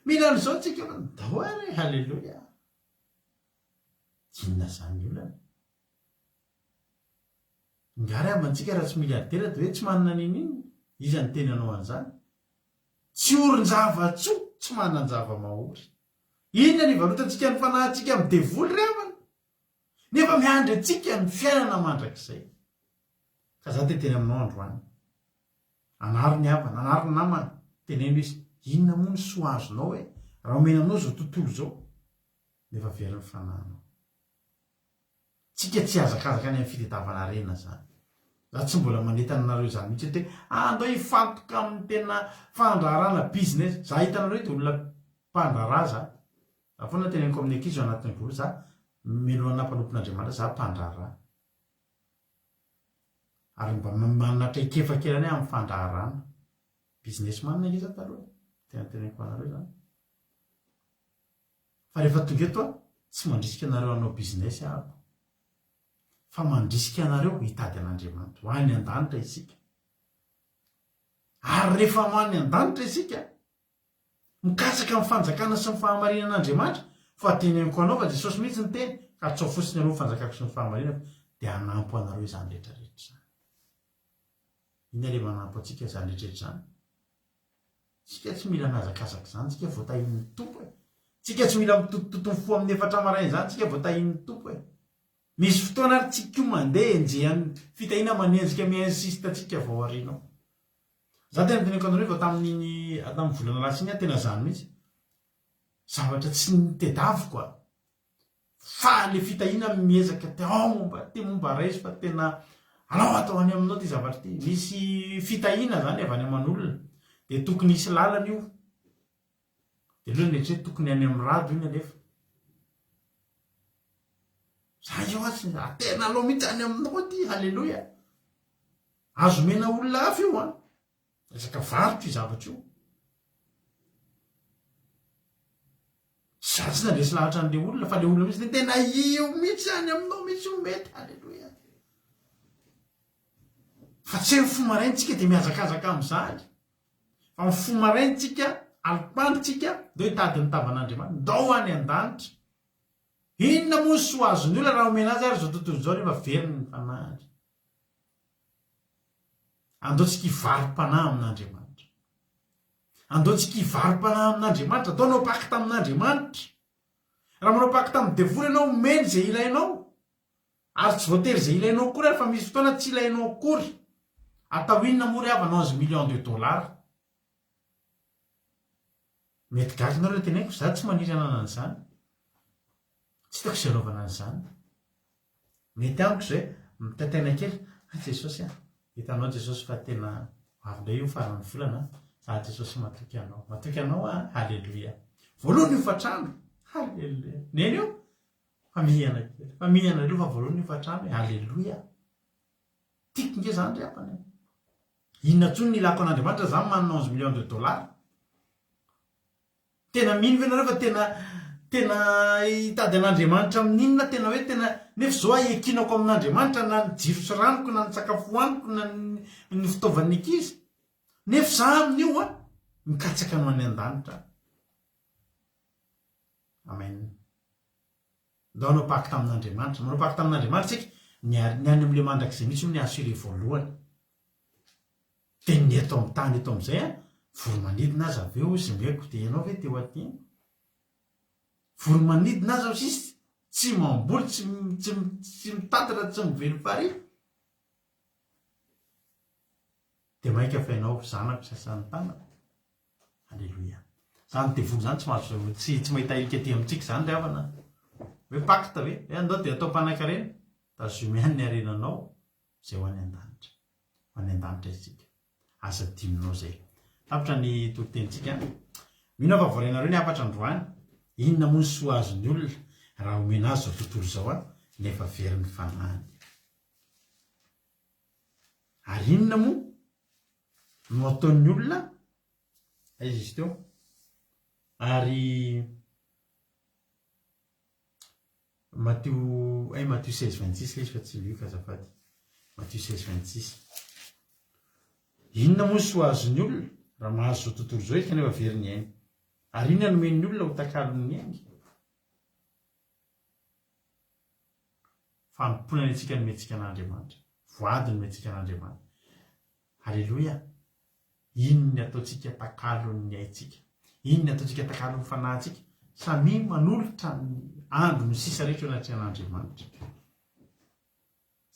Mila an'izao tsika fa ndao ary. Halleluja. Inona zany olana? Ngary amantsika raha tsy miliardera dia hoe tsy manana ninina. Iza ny teny anao an'izany? Tsy orin-java tsoa, tsy manan-java mahory. Inona ny varotantsika ny fanahintsika amin'ny devoly ry havana? Nefa miandry antsika ny fiainana mandrakizay. Ka za teny aminao androany. Anary ny havana, anary ny namana. Teneno izy, inona moa ny soa azonao hoe raha omenanao zao tontolo zao. Nefa very ny fanahinao. Tsika tsy azakazaka any amin'ny fitadiavana rena zany. Za tsy mbola manetana anareo zany mihitsy hoe andao hifantoka amin'ny tena fandraharana business. Za hitanareo dia olona mpandrahara za. Za foana teneniko amin'ny ankizy ao anatin'ny volo za miloana mpanompon'Andriamanitra za mpandrahara. Ary mba manana traikefa kely any amin'ny fandraharana. Business manana iza taloha. Tena teneniko anareo zany. Fa rehefa tonga eto tsy mandrisika anareo anao business ahako. Fa mandrisika anareo hitady an'Andriamanitra. Ho any an-danitra isika. Ary rehefa ho any an-danitra isika, mikasaka amin'ny fanjakana sy ny fahamarinan'Andriamanitra, fa teneniko anao fa Jesosy mihitsy ny teny, ka tsao fotsiny anao fanjakako sy ny fahamarinana, dia hanampo anareo izany rehetrarehetra izany. Inona ilay manampo antsika izany rehetrarehetra izany? Tsika tsy mila mihazakazaka izany, tsika voatahin'ny tompo e. Tsika tsy mila mitotototo fo amin'ny 4 maraina izany, tsika voatahin'ny tompo e. Misy fotoana ary tsika io mandeha enjehan'ny fitahina manenjika miinsiste tsika vao arinao. Za tena teneniko anareo vao tamin'ny volana lasiny tena zany mihitsy. Zavatra tsy nitedaviko fa le fitahina miezaka te momba raiso fa tena anao atao any aminao ty zavatra ty misy fitahina zany avy any aman'olona de tokony isy lalana io de aloha netre tokony any amin'ny rado iny anefa za io atsy atena aloha mihitsy any aminao ty halleloia azo mena olona hafa io a resaka varotro io zavatra io sady tsy nandresy lahatra an'le olona fa le olona mihitsy tena io mihitsy any aminao mihitsy io mety halleloia fa tsy ny fomaraintsika de miazakazaka am'izany fa ny fomaraintsika alipandritsika deo hitady ny tavan'andriamanitra ndao any an-danitra inona moa sy ho azony olona raha omena azy ary zao tontolo zao nefa veriny ny fanahary andaotsika hivarim-panahy amin'andriamanitra andaotsika hivarim-panahy amin'andriamanitra ataonao pakta amin'andriamanitra raha manao pakta amin'ny devoly ianao meny zay ilainao ary tsy voatery zay ilainao kory ary fa misy fotoana tsy ilainao kory atao inona moa ry avanao 11 millions de dollars mety gaga anao le tenaiko za tsy maniry anana an'izany tsy hitako izay anaovana an'izany mety amiko zay mitataina kely jesosy a hitanao jesosy fa tena avindray io farany volana za jesosy matoky anao a halleloia voalohany hofatrano halleloia neny io fa mihana kely fa mihana reo fa voalohany hofatrano halleloia tiako nge zany ry apany inona tsony ny ilako an'andriamanitra zany manana 11 millions de dollars tena mino ve nareo fa tena hitady an'andriamanitra amin'inona tena hoe tena nefa zao aekinako amin'andriamanitra na ny jiro sy ranoko na ny sakafo hoaniko na ny fitaovan'ny ankizy nefa za amin'io a mikatsaka no any an-danitra amen ndao anao pakta amin'andriamanitra manao pakta amin'andriamanitra tsika ny any am'le mandrak'izay mihitsy ny assuré voalohany de ny eto amin'ny tany eto amin'izay a voromanidina azy avy eo zimbeko de ianao ve teo aty voromanidina azy ao sisy tsy mamboly tsy mitatatra tsy mivelo fary de maika fa ianao zanako sasan'ny tanako halleloia zany devoly zany tsy mahazo tsy mahita ilika ty amintsika zany ry havana hoe pakta hoe andao de atao mpanankarena tazomeany ny arenanao zay ho any an-danitra ho any an-danitra izitsika asa diminao zay tapitra ny totentsika mino fa voarenareo ny afatra androany inona moa ny soa azony olona raha omena azy zao tontolo zao a nefa veriny fanahany ary inona moa no ataon'ny olona aiza izy teo ary Matthieu 16:26 izy fa tsy lio fa azafady Matthieu 16:26 inona moa ny soa azony olona raha mahazo zao tontolo zao izy kanefa veriny ainy ary inona nomen'ny olona ho takalony ainy fampiponany atsika ny metsika an'andriamanitra voady ny metsika an'andriamanitra halleloia inony ataontsika takalon'ny aitsika inony ataontsika takalon'ny fanahintsika samy manolotra ny andro ny sisa rehetra anaty an'andriamanitra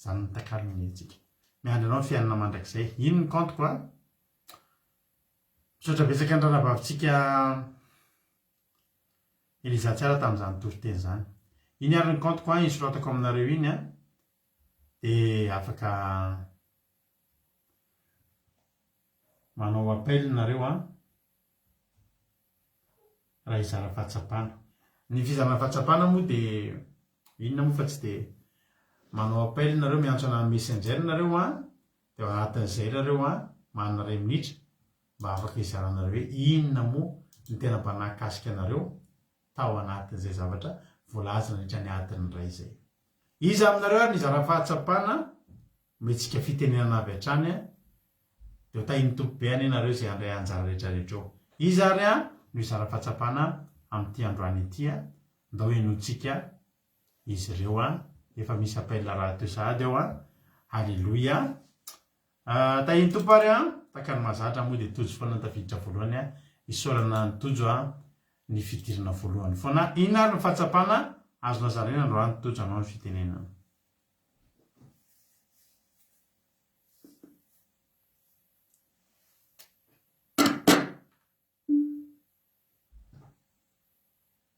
zany ny takalon'ny aitsika miandry anao ny fianana mandrakizay ino ny kantoko a misaotra betsaka ny ranabavitsika Elizatsara tamin'izany toriteny zany iny ary ny kantoko a insoratako aminareo iny a de afaka manao appel nareo a raha izara fahatsapana ny fizarana fahatsapana moa de inona moa fa tsy de manao appel nareo miantso ana messenger nareo a de anatin'izay nareo a manana 2 minitra mba afaka izaranareo hoe inona moa ny tena mba nahakasika anareo tao anatin'izay zavatra voalaza nandritra ny adiny ray zay izy aminareo ary nizara fahatsapana metsika fitenenana avy hatrany a de tahiny tompo be any nareo zay andray anjara rehetrarehetra eo izy ary a no izara fahatsapana amin'ity androany ity a ndao enontsika izy ireo a efa misy appel raha teo sahady eo a halleloia tahiny tompo ary a takany mazatra moa de tojo foana tafiditra voalohany a isorana ny tojo a ny fidirana voalohany foana ina ary ny fahatsapana azo nazarena androany tojo anao ny fitenenana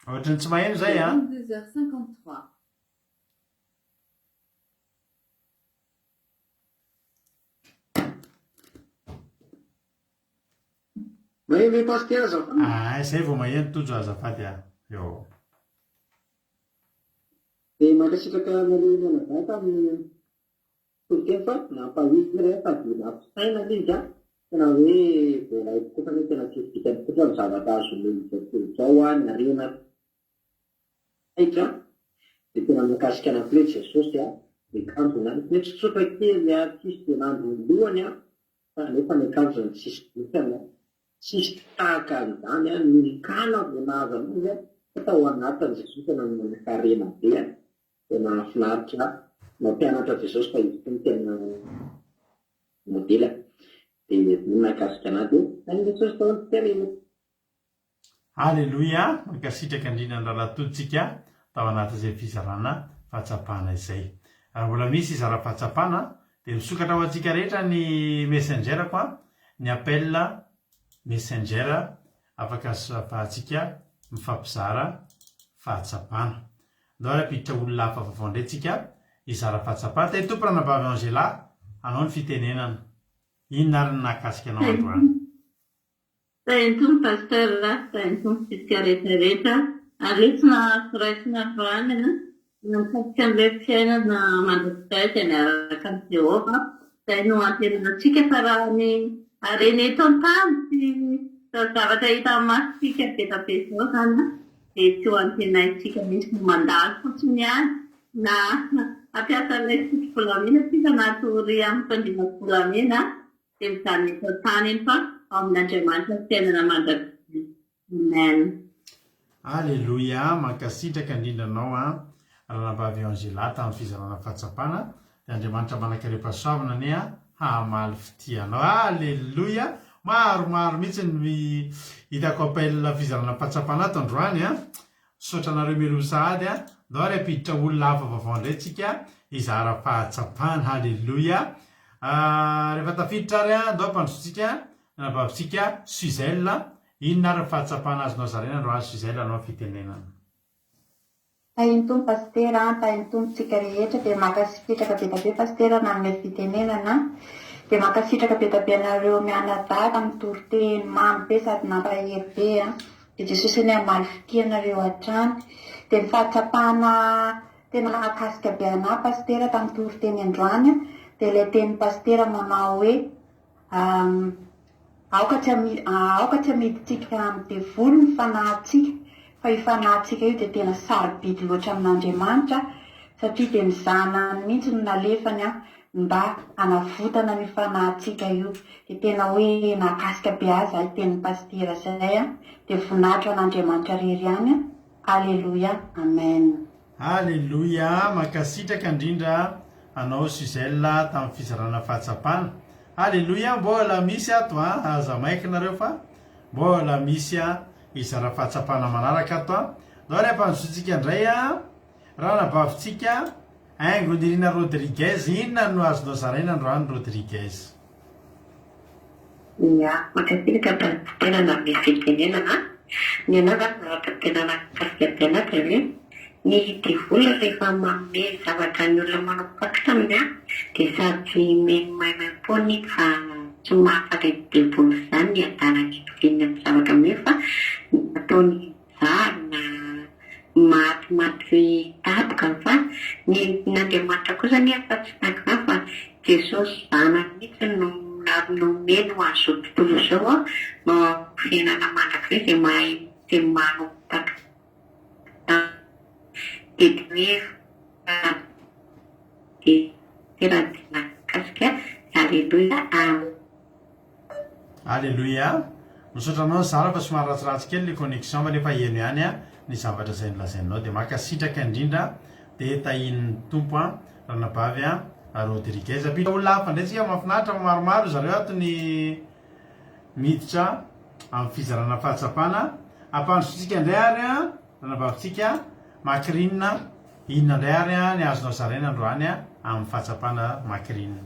ohatrany tsy maheno zay a 22h53. maheno pasteur azafady zay vao maheno tojo azafady a eo dia mankasitraka nalehana vata amin'ny tokeny fa nampahizina re fa dia nampisaina izy a tena hoe vola kofa ny tena tifitika kotra ny zavatra azon'olozao a narena aitra dia tena mikasika anakile jesosy a mikanjona ny tsotsotra kely a tsisy dia nandro lohany a fa nefa mikanjona tsisy dokana tsisy tahaka an'izany a mikana vonaza anazy a fatao anatiny jesosy tena manakarena be a tena finaritra mampianatra jesosy fa izy ny tena modela dia nakasika anazy any jesosy tao nyterena Alleluia, mankasitraka andrina ny rahalatoditsika tao anatin'izay fizarana fahatsapana izay. Raha mbola misy izara fahatsapana dia misokatra ho antsika rehetra ny messenger koa, ny appel messenger afaka ahafahantsika mifampizara fahatsapana. Ndao rapiditra olona hafa vaovao indray tsika izara fahatsapana. Tay tompona nabavy Angela, anao ny fitenenana. Inona ary ny nakasika anao androany? Taintum pasteur taintum fisika rehetrarehetra aletsina soraisina androany namikasika an'ilay fiainana mandrakizay izay miaraka amin'ny Jehova izay no antenanantsika fa raha ny hareny eto an-tany sy zavatra hita amin'ny masitsika be da be izao zany dia tsy ho antenaintsika mihitsy no mandalo fotsiny ihany na ampiasa an'ilay sotro-bolamena sika na tory amin'ny fandriana-bolamena dia mizany eto an-tany iny fa amin'Andriamanitra ny fiainana mandrakizay. Amen. Alleluia, mankasitraka indrindra anao a ranavavy Angela tamin'ny fizarana fahatsapana dia Andriamanitra manankaream-pahasoavana anie a hamaly fitianao. Alleluia, maromaro mihitsy ny hitako appel fizarana fahatsapana ato androany a. Sotra anareo miloha sahady a, ndao ary ampiditra olona hafa vaovao indray tsika izara fahatsapana. Alleluia. Rehefa tafiditra ary a, ndao ampandrotsika nabavitsika Suzelle, inona ary fahatsapana azonao zarena androany Suzelle anao fitenenana? Taintum pastera taintumtsika rehetra dia makasitraka be da be pastera na amin'ny fitenenana dia makasitraka be da be anareo mianadata amin'ny toriteny mamy be sady nampahery be dia Jesosy ny hamaly fitianareo hatrany dia ny fahatsapana tena nakasika be anahy pastera tamin'ny toriteny androany dia ilay teny pastera manao hoe aoka tsy amiditsika amin'ny devolo ny fanahintsika fa ifanahintsika io dia tena sarobidy loatra amin'Andriamanitra satria dia mizana mihitsy no nalefany mba hanavotana ny fanahintsika io dia tena hoe nakasika be azy ay teny pastera zay dia voninahitra an'Andriamanitra rery ihany. Alleluia, amen. Alleluia, mankasitraka indrindra anao Suzelle tamin'ny fizarana fahatsapana. Alleluia, mbola misy ato aza maika nareo fa mbola misy izara fahatsapana manaraka ato ndao ry ampanjotsika indray raha nabavitsika Aingonirina Rodriguez, inona no azonao zaraina androany Rodriguez? Ya, makasirika pastera na amin'ny fitenenana ny anaovana tena nakasika tena hoe ny devola rehefa manome zavatra ny olona manao-pakitra aminy dia sady maimaim-pony fa tsy mahafaka devola izany ny adarany tovinny amin'ny zavatra aminy fa ataony zarina maty tapoka fa ny n'Andriamanitra kosa ny fa tsy takina fa Jesosy zana mihitsy no nomeny ho azo tontolo izao no fiainana mandrakizay izay mahay izay manao-pakitra Alleluia. Misaotra anao zara fa somary ratsiratsy kely ny connexion fa nefa eno ihany ny zavatra izay nolazainao dia makasitraka indrindra dia tahin'ny tompo ranabavy Rodriguez. Apitra olona hafa indray tsika mahafinaritra maromaro zareo ato ny miditra amin'ny fizarana fahatsapana. Ampandrotsika indray ary ranabavitsika Macrine, inona indray ary ny azonao zaraina androany amin'ny fahatsapana Macrine?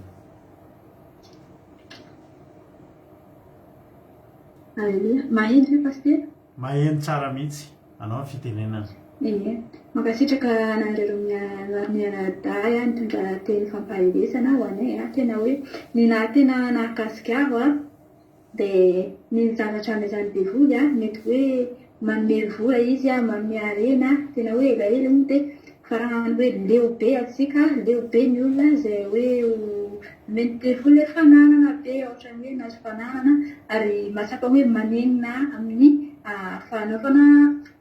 Maheno ve pastera? Maheno tsara mihitsy. anao ny fitenenana. Ie, mankasitraka anareo mianadahy a nitondra teny fampahelesana ho anay a tena hoe ny tena nahakasikiavo a dia ny zavatra amin'izany devoly a mety hoe manome vola izy a manome harena tena hoe elaela moa dia farahany hoe leobe atsika leobe ny olona izay hoe mety devoly hoe fananana be ohatrany hoe nazo fananana ary matsapa hoe manenina amin'ny fanaovana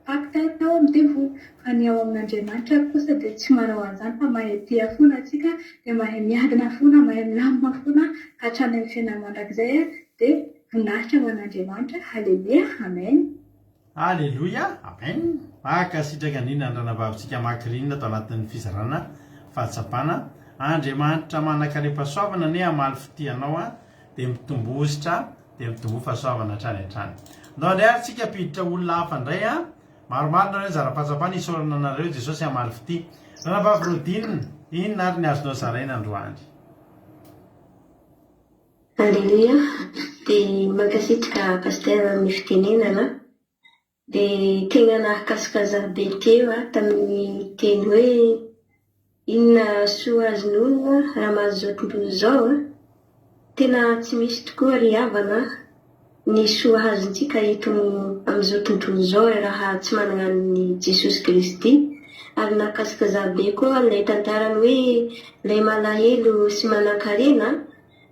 pacte tao amin'ny devoly fa ny ao amin'Andriamanitra kosa dia tsy manao an'izany fa mahay tia foana atsika dia mahay miadana foana mahay milamina foana ka hatrany amin'ny fiainana mandrakizay a dia voninahitra ho an'Andriamanitra. Haleluia, amen. Aleloia, amen. Mankasitraka indrindra ny ranavavitsika makirinina tao anatin'ny fizarana fahatsapana. Andriamanitra manakarepasoavana ne amaly fitianao a dia mitombositra dia mitombo fahasoavana hatrany hatrany. Ndao indray ary tsika piditra olona hafa indray a maromaro nareo zara-pahatsapana isorana anareo Jesosy amaly fity. Ranavavy Rodine, inona ary ny azonao zaraina androany? Aleluia. Dia mankasitraka pasteur amin'ny fitenenana dia tena nahakasikaza be teo tamin'ny teny hoe inona soa azon'olona raha mahazo tontolo izao a. Tena tsy misy tokoa ry havana ny soa azontsika eto amin'izao tontolo izao raha tsy manana ny Jesosy Kristy. Ary nahakasikaza be koa ilay tantarany hoe ilay malahelo sy manan-karena.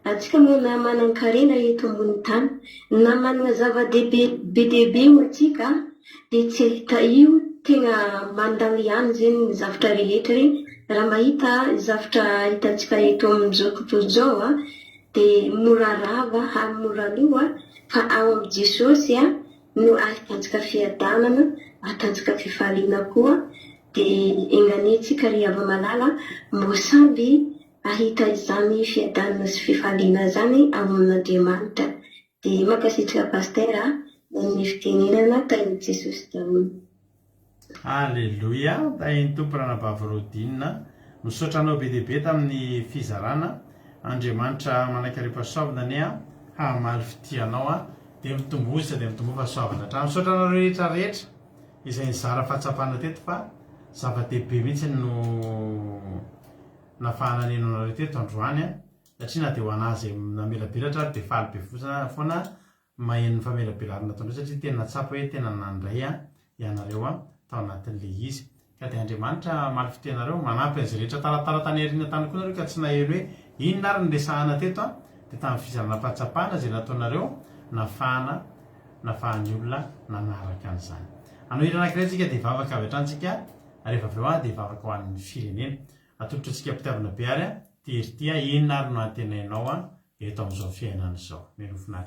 Atsika moa na manan-karena eto ambony tany na manana zava-dehibe be dehibe moa atsika dia tsy ahita io tena mandany ihany zany ny zavatra rehetra reny. Raha mahita zavatra hitantsika eto amin'izao tontolo izao a dia mora rava ary mora loa fa ao amin'ny Jesosy a no ahitantsika fiadanana ahitantsika fifaliana koa dia enganetsika ry hava-malala mbo samby ahita izany fiadanana sy fifaliana zany ao amin'Andriamanitra. Dia mankasitraka pasteur ny fitenenana tain'i Jesosy daholo. Aleloia, tain'ny tompo ranavavy Rodine misaotra anao be dia be tamin'ny fizarana. Andriamanitra manakarepasoavana ne a hamaly fitianao a dia mitombositra dia mitombo fahasoavana hatrany. Misaotra anao rehetra rehetra izay nizara fahatsapana teto fa zava-dehibe mihitsy no nafahananeno anareo teto androany a satria na dia ho anazy namelabelatra ary dia faly be foana maheno ny famelabelarina nataondreo satria tena natsapa hoe tena nandray a ianareo a tao anatin'ilay izy. Ka dia Andriamanitra maly fitianareo manampy an'izay rehetra taratara tany ariana tany koa nareo ka tsy naheno hoe inona ary ny resahana teto a dia tamin'ny fizarana fahatsapana izay nataonareo nafahany olona nanaraka an'izany. Anao hira anankiray tsika dia hivavaka avy hatrany tsika rehefa avy eo a dia hivavaka ho an'ny firenena. Atolotra antsika mpitiavana be ary a tia inona ary no antenainao a eto amin'izao fiainana izao. Menofinahy.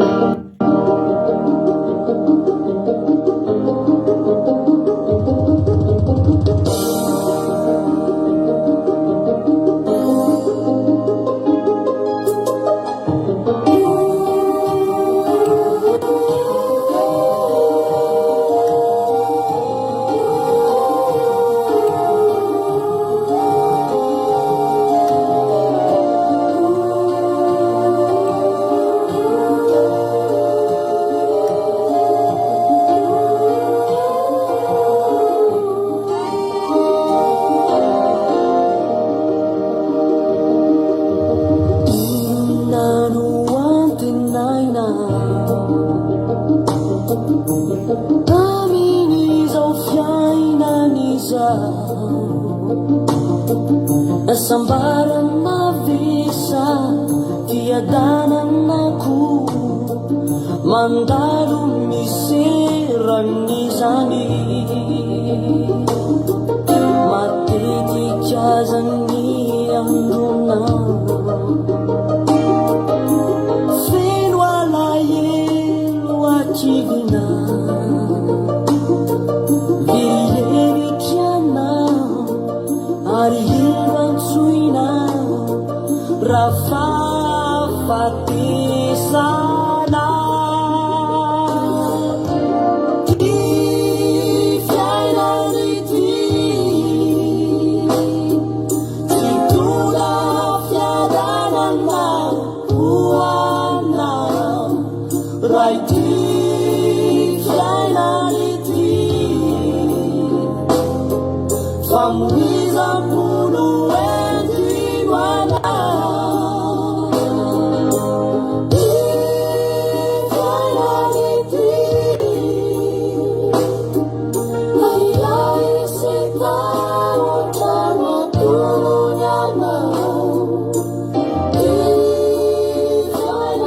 Sambarana visa tiadananaku mandalo miseranizani matetikazani androna feno alahelo ativina virieritriana arihivansuina Rafa Fatisana Di fiainariti Situla fiadanana Uana Raiti fiainariti famoizam-polo endrinoana ivayanity ailay setarotano tolonyana ivayanity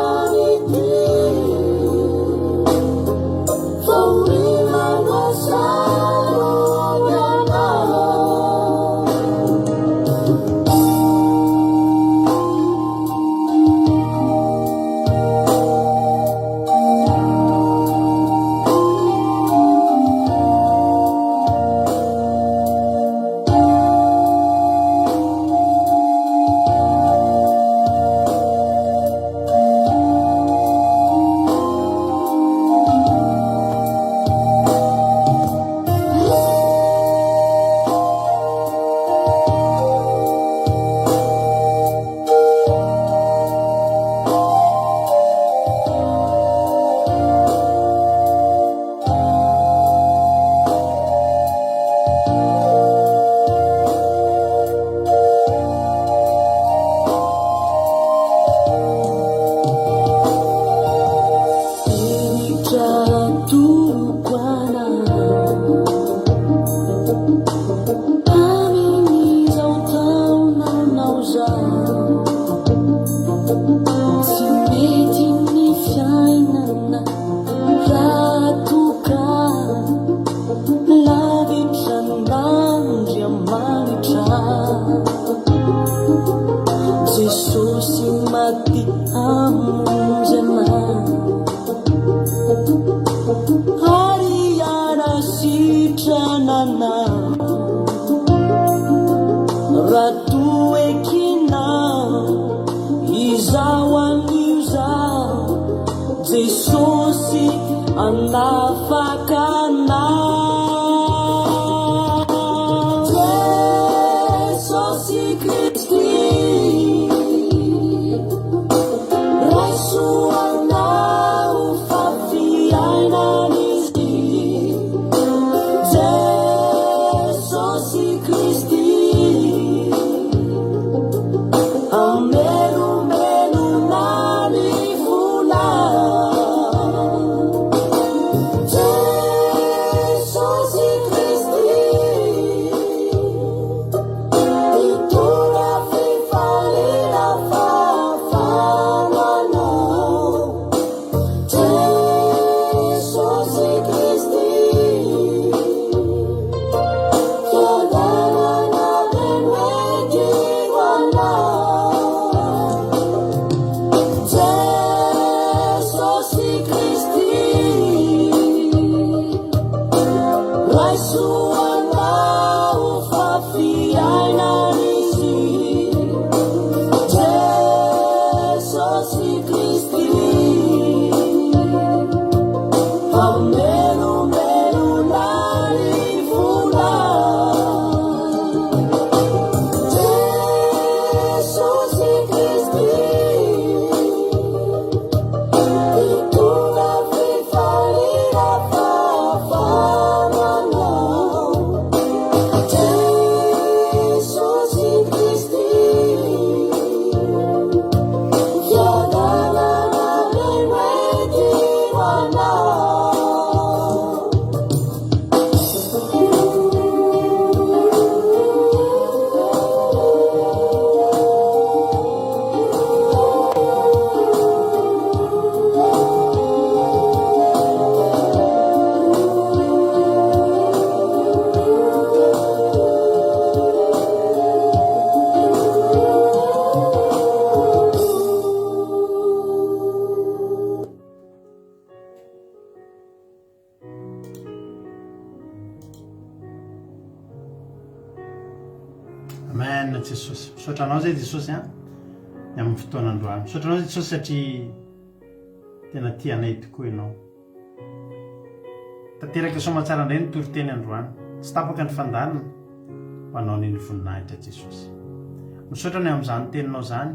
amen jesosy misaotranao zay jesosy a ny amin'ny fotoanandroany misaotranao zay jesosy satria tena tianay tokoa ianao tanteraka somatsara indray ny toriteny androany tsy tapaka ny fandanana ho anao niny voninahitra jesosy misaotrany amin'izany teninao zany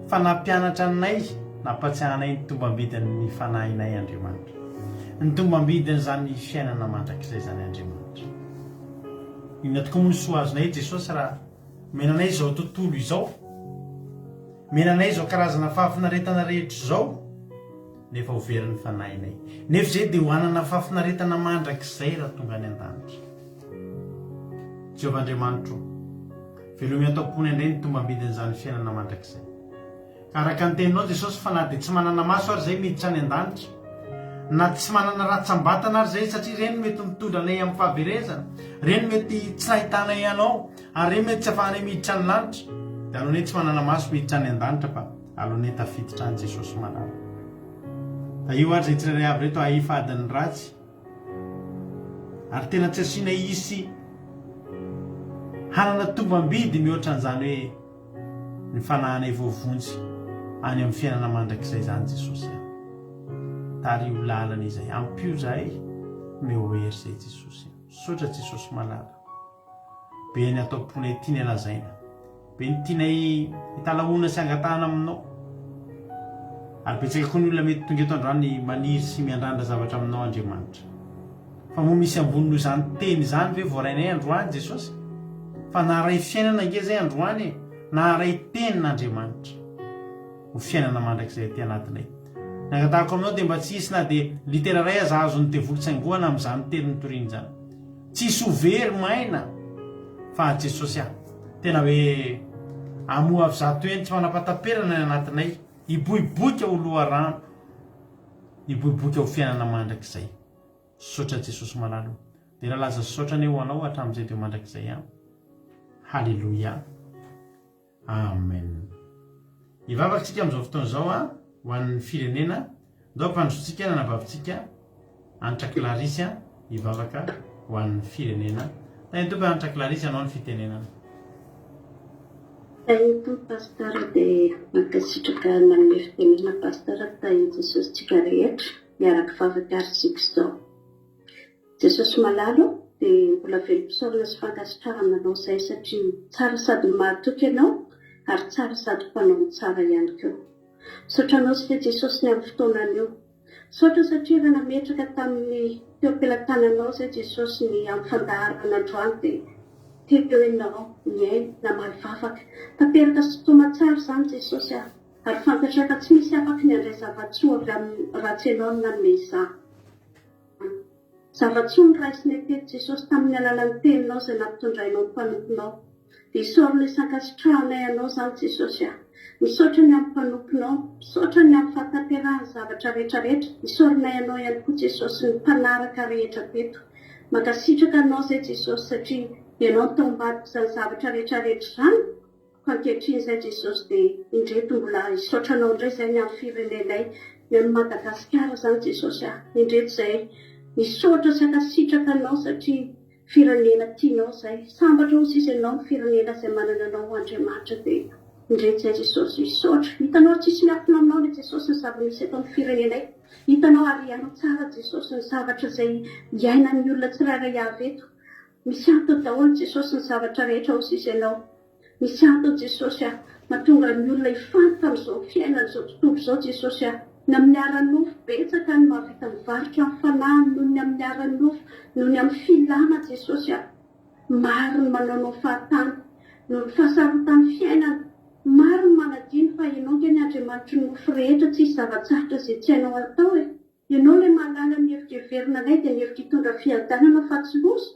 fa nampianatra anay nampatsiahanay ny tombambidin'ny fanahinay Andriamanitra ny tombambidiny zany fiainana mandrakizay zany Andriamanitra inona tokoa moa ny soa azonay Jesosy raha menanay izao tontolo izao, menanay izao karazana fahafinaretana rehetra izao, nefa overiny fanahinay, nefa izay dia ho anana fahafinaretana mandrakizay raha tonga any an-danitra. Jehovah Andriamanitro, velomia atao-pony indray ny tombambidin'izany fiainana mandrakizay. Araka ny teninao Jesosy fa na dia tsy manana maso ary zay miditra any an-danitra, na tsy manana ratsambatana ary zay satria reny mety mitondra anay amin'ny fahaverezana, reny mety tsy nahitanay anao, ary reny mety tsy afahanay miditra ny lanitra, dia alohanay tsy manana maso miditra any an-danitra fa alohanay tafiditra any Jesosy malala. Da io ary zay tsirairay avy reto ahifa adiny ratsy, ary tena tsy asiana isy hanana tombam-bidy mihoatra an'izany hoe ny fanahinay voavonjy any amin'ny fiainana mandrakizay zany Jesosy. Tary io lalana izay, ampio zahay meo hery zay Jesosy. Sotra Jesosy malala, be ny atao-ponay tiany alazaina, be ny tianay hitalahoana sy angatahana aminao, ary betsaka koa ny olona mety tonga eto androany maniry sy miandrandra zavatra aminao Andriamanitra. Fa moa misy ambonino izany teny izany ve voarainay androany Jesosy? Fa naharay fiainana nge zay androany, naharay tenin'Andriamanitra ho fiainana mandrakizay ty anatinay. Nangatahako aminao dia mba tsy hisy na dia litera ray aza azo ny devolotsaingoana amin'izany teny nitoriany zany. Tsisy ho very maina fa Jesosy tena hoe amoa avy zato eny tsy manapataperana ny anatinay, hiboiboika ho loharano, hiboiboika ho fiainana mandrakizay. Sotra Jesosy malalo, dia raha laza sotra ny ho anao hatramin'izay dia mandrakizay ihany. Halleluja. Amen. Ivavakantsika amin'izao fotoana izao ho an'ny firenena, ndao mpandrotsika nanabavintsika Anitra Clarisy ivavaka ho an'ny firenena. Tany tompo Anitra Clarisy anao ny fitenenana. Tany pastora dia mankasitraka manome fitenena pastora tany Jesosy tsika rehetra miaraka vavakarisika izao. Jesosy malalo dia mbola velom-pisaorana sy fankasitrahana anao izay satria tsara sady mahatoky ianao ary tsara sady mpanao tsara ihany koa. Sotra anao sy Jesosy ny amin'ny fotoanany io. Sotra satria raha nametraka tamin'ny teo am-pelantananao izay Jesosy ny amin'ny fandaharana androany dia teo ianao miaina na mahivavaka. Taperaka sy fotoana tsara izany Jesosy ary fantatraka tsy misy afaka ny andray zavatsoa avy amin'ny ratsy ianao no nanome izany. Zavatsoa ny raisinay teto Jesosy tamin'ny alalan'ny teninao izay nampitondrainao ny mpanomponao. Dia isaorana isan-kasitrahanay anao izany Jesosy. Misaotra ny amin'ny mpanomponao, misaotra ny amin'ny fahataperahany zavatra rehetrarehetra, isaoranay anao ihany koa Jesosy ny mpanaraka rehetra teto. Mankasitraka anao izay Jesosy satria ianao ny taombadika izany zavatra rehetrarehetra izany. Ka ankehitriny izay Jesosy dia indreto mbola isaotranao indray izay ny amin'ny firenenay, ny amin'ny Madagasikara izany Jesosy. Indreto izay misaotra sy ankasitraka anao satria firenena tianao izay. Sambatra ho sisa ianao ny firenena izay manana anao Andriamanitra dia indreto izay Jesosy misaotra. Hitanao tsisy miafina aminao ny Jesosy ny zava-misy eto amin'ny firenenay. Hitanao arianao tsara Jesosy ny zavatra izay iainan'ny olona tsirairay avy eto. Misy antony daholo Jesosy ny zavatra rehetra ho sisa ianao. Misy antony Jesosy mahatonga ny olona hifantoka amin'izao fiainana izao tontolo izao Jesosy. Na amin'ny aran'nofo betsaka ny mahavita mivarotra amin'ny fanahy noho ny amin'ny aran'nofo, noho ny amin'ny filana Jesosy. Maro ny manaonao fahatany, noho ny fahasarotan'ny fiainana. Maro ny manadiny fa ianao nge ny Andriamanitry ny nofo rehetra tsisy zavatsarotra izay tsy hainao atao e. Ianao ilay mahalala ny hevitra heverina anay dia ny hevitra hitondra fiadanana fa tsy loza.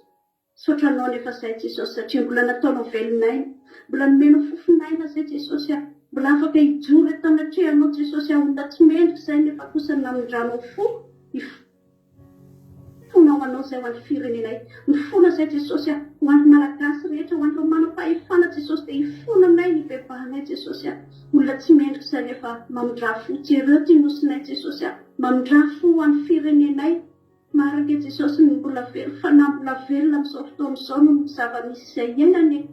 Saotra anao nefa izay Jesosy satria mbola nataonao velonaina, mbola nomenao fofinaina izay Jesosy. Mbola afaka hijoro eto anatrehanao Jesosy ahonda tsy mendrika izay nefa kosa namindranao fo. Fonao anao izay ho an'ny firenenay. Ny fona izay Jesosy ho an'ny malagasy rehetra, ho an'ireo manam-pahefana Jesosy dia hifonanay ny bebanay Jesosy. Olona tsy mendrika izay nefa mamindra fo. Jereo ty nosinay Jesosy. Mamindra fo ho an'ny firenenay. Maraka Jesosy ny mbola velo fa na mbola velona amin'izao fotoana izao no ny zava-misy izay iainany.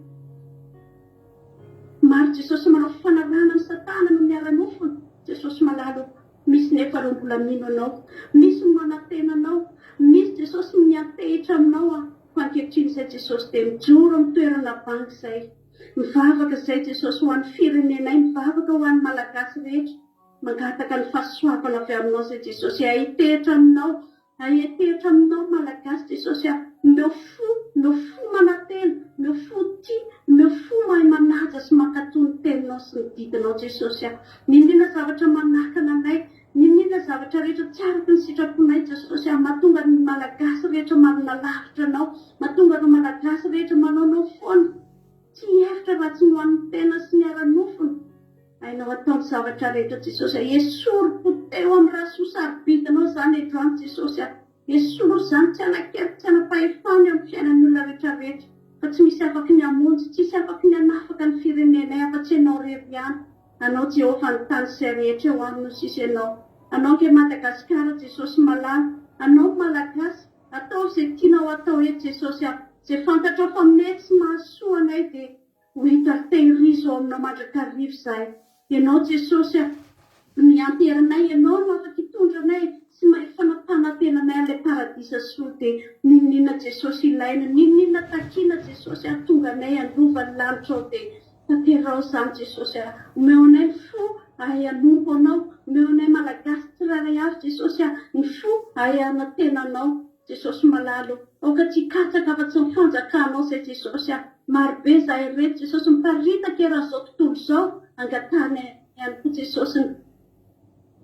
Maro Jesosy manao fanarahana ny Satana no miara-nofony. Jesosy malalo, misy nefa ireo mbola mino anao, misy manantena anao, misy Jesosy miantehitra aminao. Fa ankehitriny izay Jesosy dia mijoro amin'ny toerana bangy izay. Mivavaka izay Jesosy ho an'ny firenenay, mivavaka ho an'ny malagasy rehetra. Mangataka ny fahasoavana avy aminao izay Jesosy. Ahitehitra aminao malagasy Jesosy. no fo manatena, no fo tia, no fo mahay manaja sy mankatony teninao sy ny didinao Jesosy a. Ninona zavatra manahaka anay, ninona zavatra rehetra tsy araka ny sitraponay Jesosy a, mahatonga ny malagasy rehetra manana lavitra anao, mahatonga ny malagasy rehetra manaonao foana. Tsy efitra raha tsy nohan'ny tena sy ny ara-nofony. Hainao ataony zavatra rehetra Jesosy a. Esoriko teo amin'ny raha sosarobitanao zany androany Jesosy a. Esoro zany tsy anakely, tsy anapahefany amin'ny fiainan'ny olona rehetrarehetra. Fa tsy misy afaky ny hamonjy, tsy misy afaky ny hanafaka ny firenenay afa-tsy ianao rery ihany. Anao Jehovah ny tany izay rehetra eo aminy no sisy ianao. Anao nge Madagasikara Jesosy malala, anao malagasy, atao izay tianao atao eto Jesosy a. Izay fantatra fa mety sy mahasoa anay dia ho hita tehirizo ao aminao mandrakarivo izahay. Ianao Jesosy a, mianteranay, ianao no afaka hitondranay sy mahay fanampahantenanay ilay paradisa soa dia ninona Jesosy ilaina, ninona takiana Jesosy a, tonga anay andova ny lanitra ao dia tanterao izany Jesosy a. Omeo anay ny fo ahay hanompo anao, omeo anay malagasy tsirairay avy Jesosy a, ny fo ahay hanatenanao Jesosy malalo. Oka tsy katsaka afa-tsy ny fanjakanao izay Jesosy a. Marobe izahay reto Jesosy miparitaka raha izao tontolo izao, angatany ihany koa Jesosy ny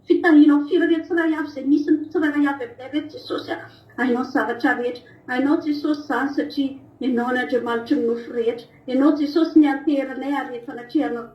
fitahianao firenena tsirairay avy izay misy ny tsirairay avy aminay reto Jesosy a. Hainao zavatra rehetra, hainao Jesosy izany satria ianao ny Andriamanitry ny nofo rehetra, ianao Jesosy ny anteranay ary efa natrihanao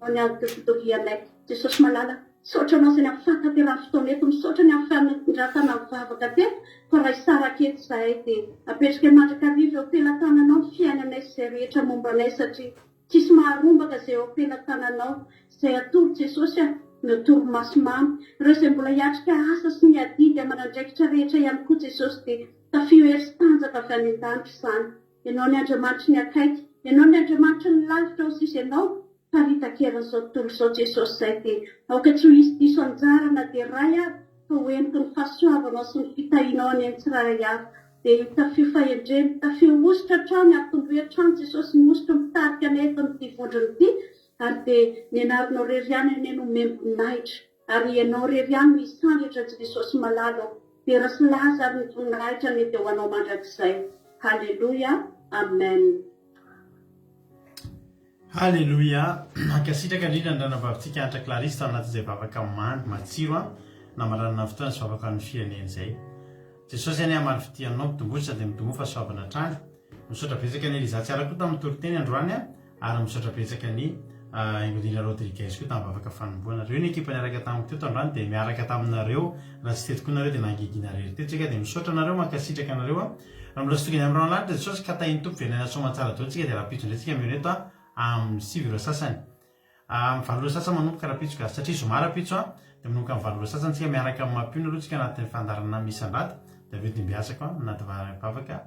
ny antovianay Jesosy malala. Misaotra anao izay ny amin'ny fahatanterahany fotoana eto, misaotra ny amin'ny fanondratana mivavaka teto, fa raha hisaraka eto izahay dia apetraka mandrakarivo eo am-pelantananao ny fiainanay izay rehetra mombanay satria tsisy maharombaka izay eo am-pelantananao izay atoro Jesosy a, ny toromaso mamy. Ireo izay mbola hiatrika asa sy ny adidy aman'andraikitra rehetra ihany koa Jesosy dia tafio hery sy tanjaka avy any an-danitra izany. Ianao ny Andriamanitry ny akaiky, ianao ny Andriamanitry ny lavitra ho sisy ianao. Paritakeran'izao tontolo izao Jesosy izay dia aoka tsy ho hisy diso anjarana dia ray avy, fa ho entiko ny fahasoavanao sy ny fitahianao any amin'ny tsirairay avy. Dia tafio fahendreny, tafio ositra hatrany, ampitombo hatrany Jesosy ny ositra mitarika anay eto amin'ity vondrona ity, ary dia nianarinao rery ihany eny no membonahitra, ary ianao rery ihany misy sandritra Jesosy malalo, dia raha sy laza ary ny voninahitra mety ho anao mandrakizay. Halleluja, amen. Halleluja. Ankasitraka indrindra andranam-bavitsika antra Clarisse anatin'izay vavaka mamy matsiro a namaranana fotoana sy vavaka ny firenena izay. Jesosy any amary fitianao mitombotra dia mitombo fahasoavana hatrany. Misaotra betsaka ny Elizatsiara koa tamin'ny toriteny androany a, ary misaotra betsaka ny Ingolina Rodriguez koa tamin'ny vavaka fanomboana. Reo ny ekipa niaraka tamin'ny teto androany dia miaraka taminareo, raha tsy teto koa nareo dia nangigiana rery teto dia misaotra nareo, mankasitraka nareo a. Raha mbola sitokany amin'ny ranon'lanitra Jesosy ka tahiny tompo venena soamantsara dao tsika dia rapitso indraitsika mioneto a amin'ny 7 sasany. Amin'ny 7 sasany manomboka rapitso satria zoma rapitso a dia manomboka amin'ny 7 sasany tsika miaraka amin'ny mampino aloha tsika anatin'ny fandarana misandrata dia aveo dia mbiasako a anaty vavaka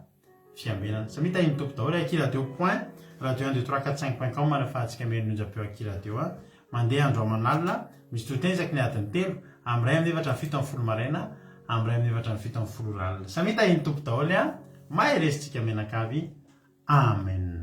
fiambenana. Samy tahiny tompo daholo Aki Radio Point, radio 12345.com manafahantsika menonjapeo Aki Radio a. Mandeha andro aman'alina, misy toteny isaky ny adiny 3 amin'ny 2:7 maraina, amin'ny 2:7 alina. Samy tahiny tompo daholo a, mahay resitsika menakavy. Amen.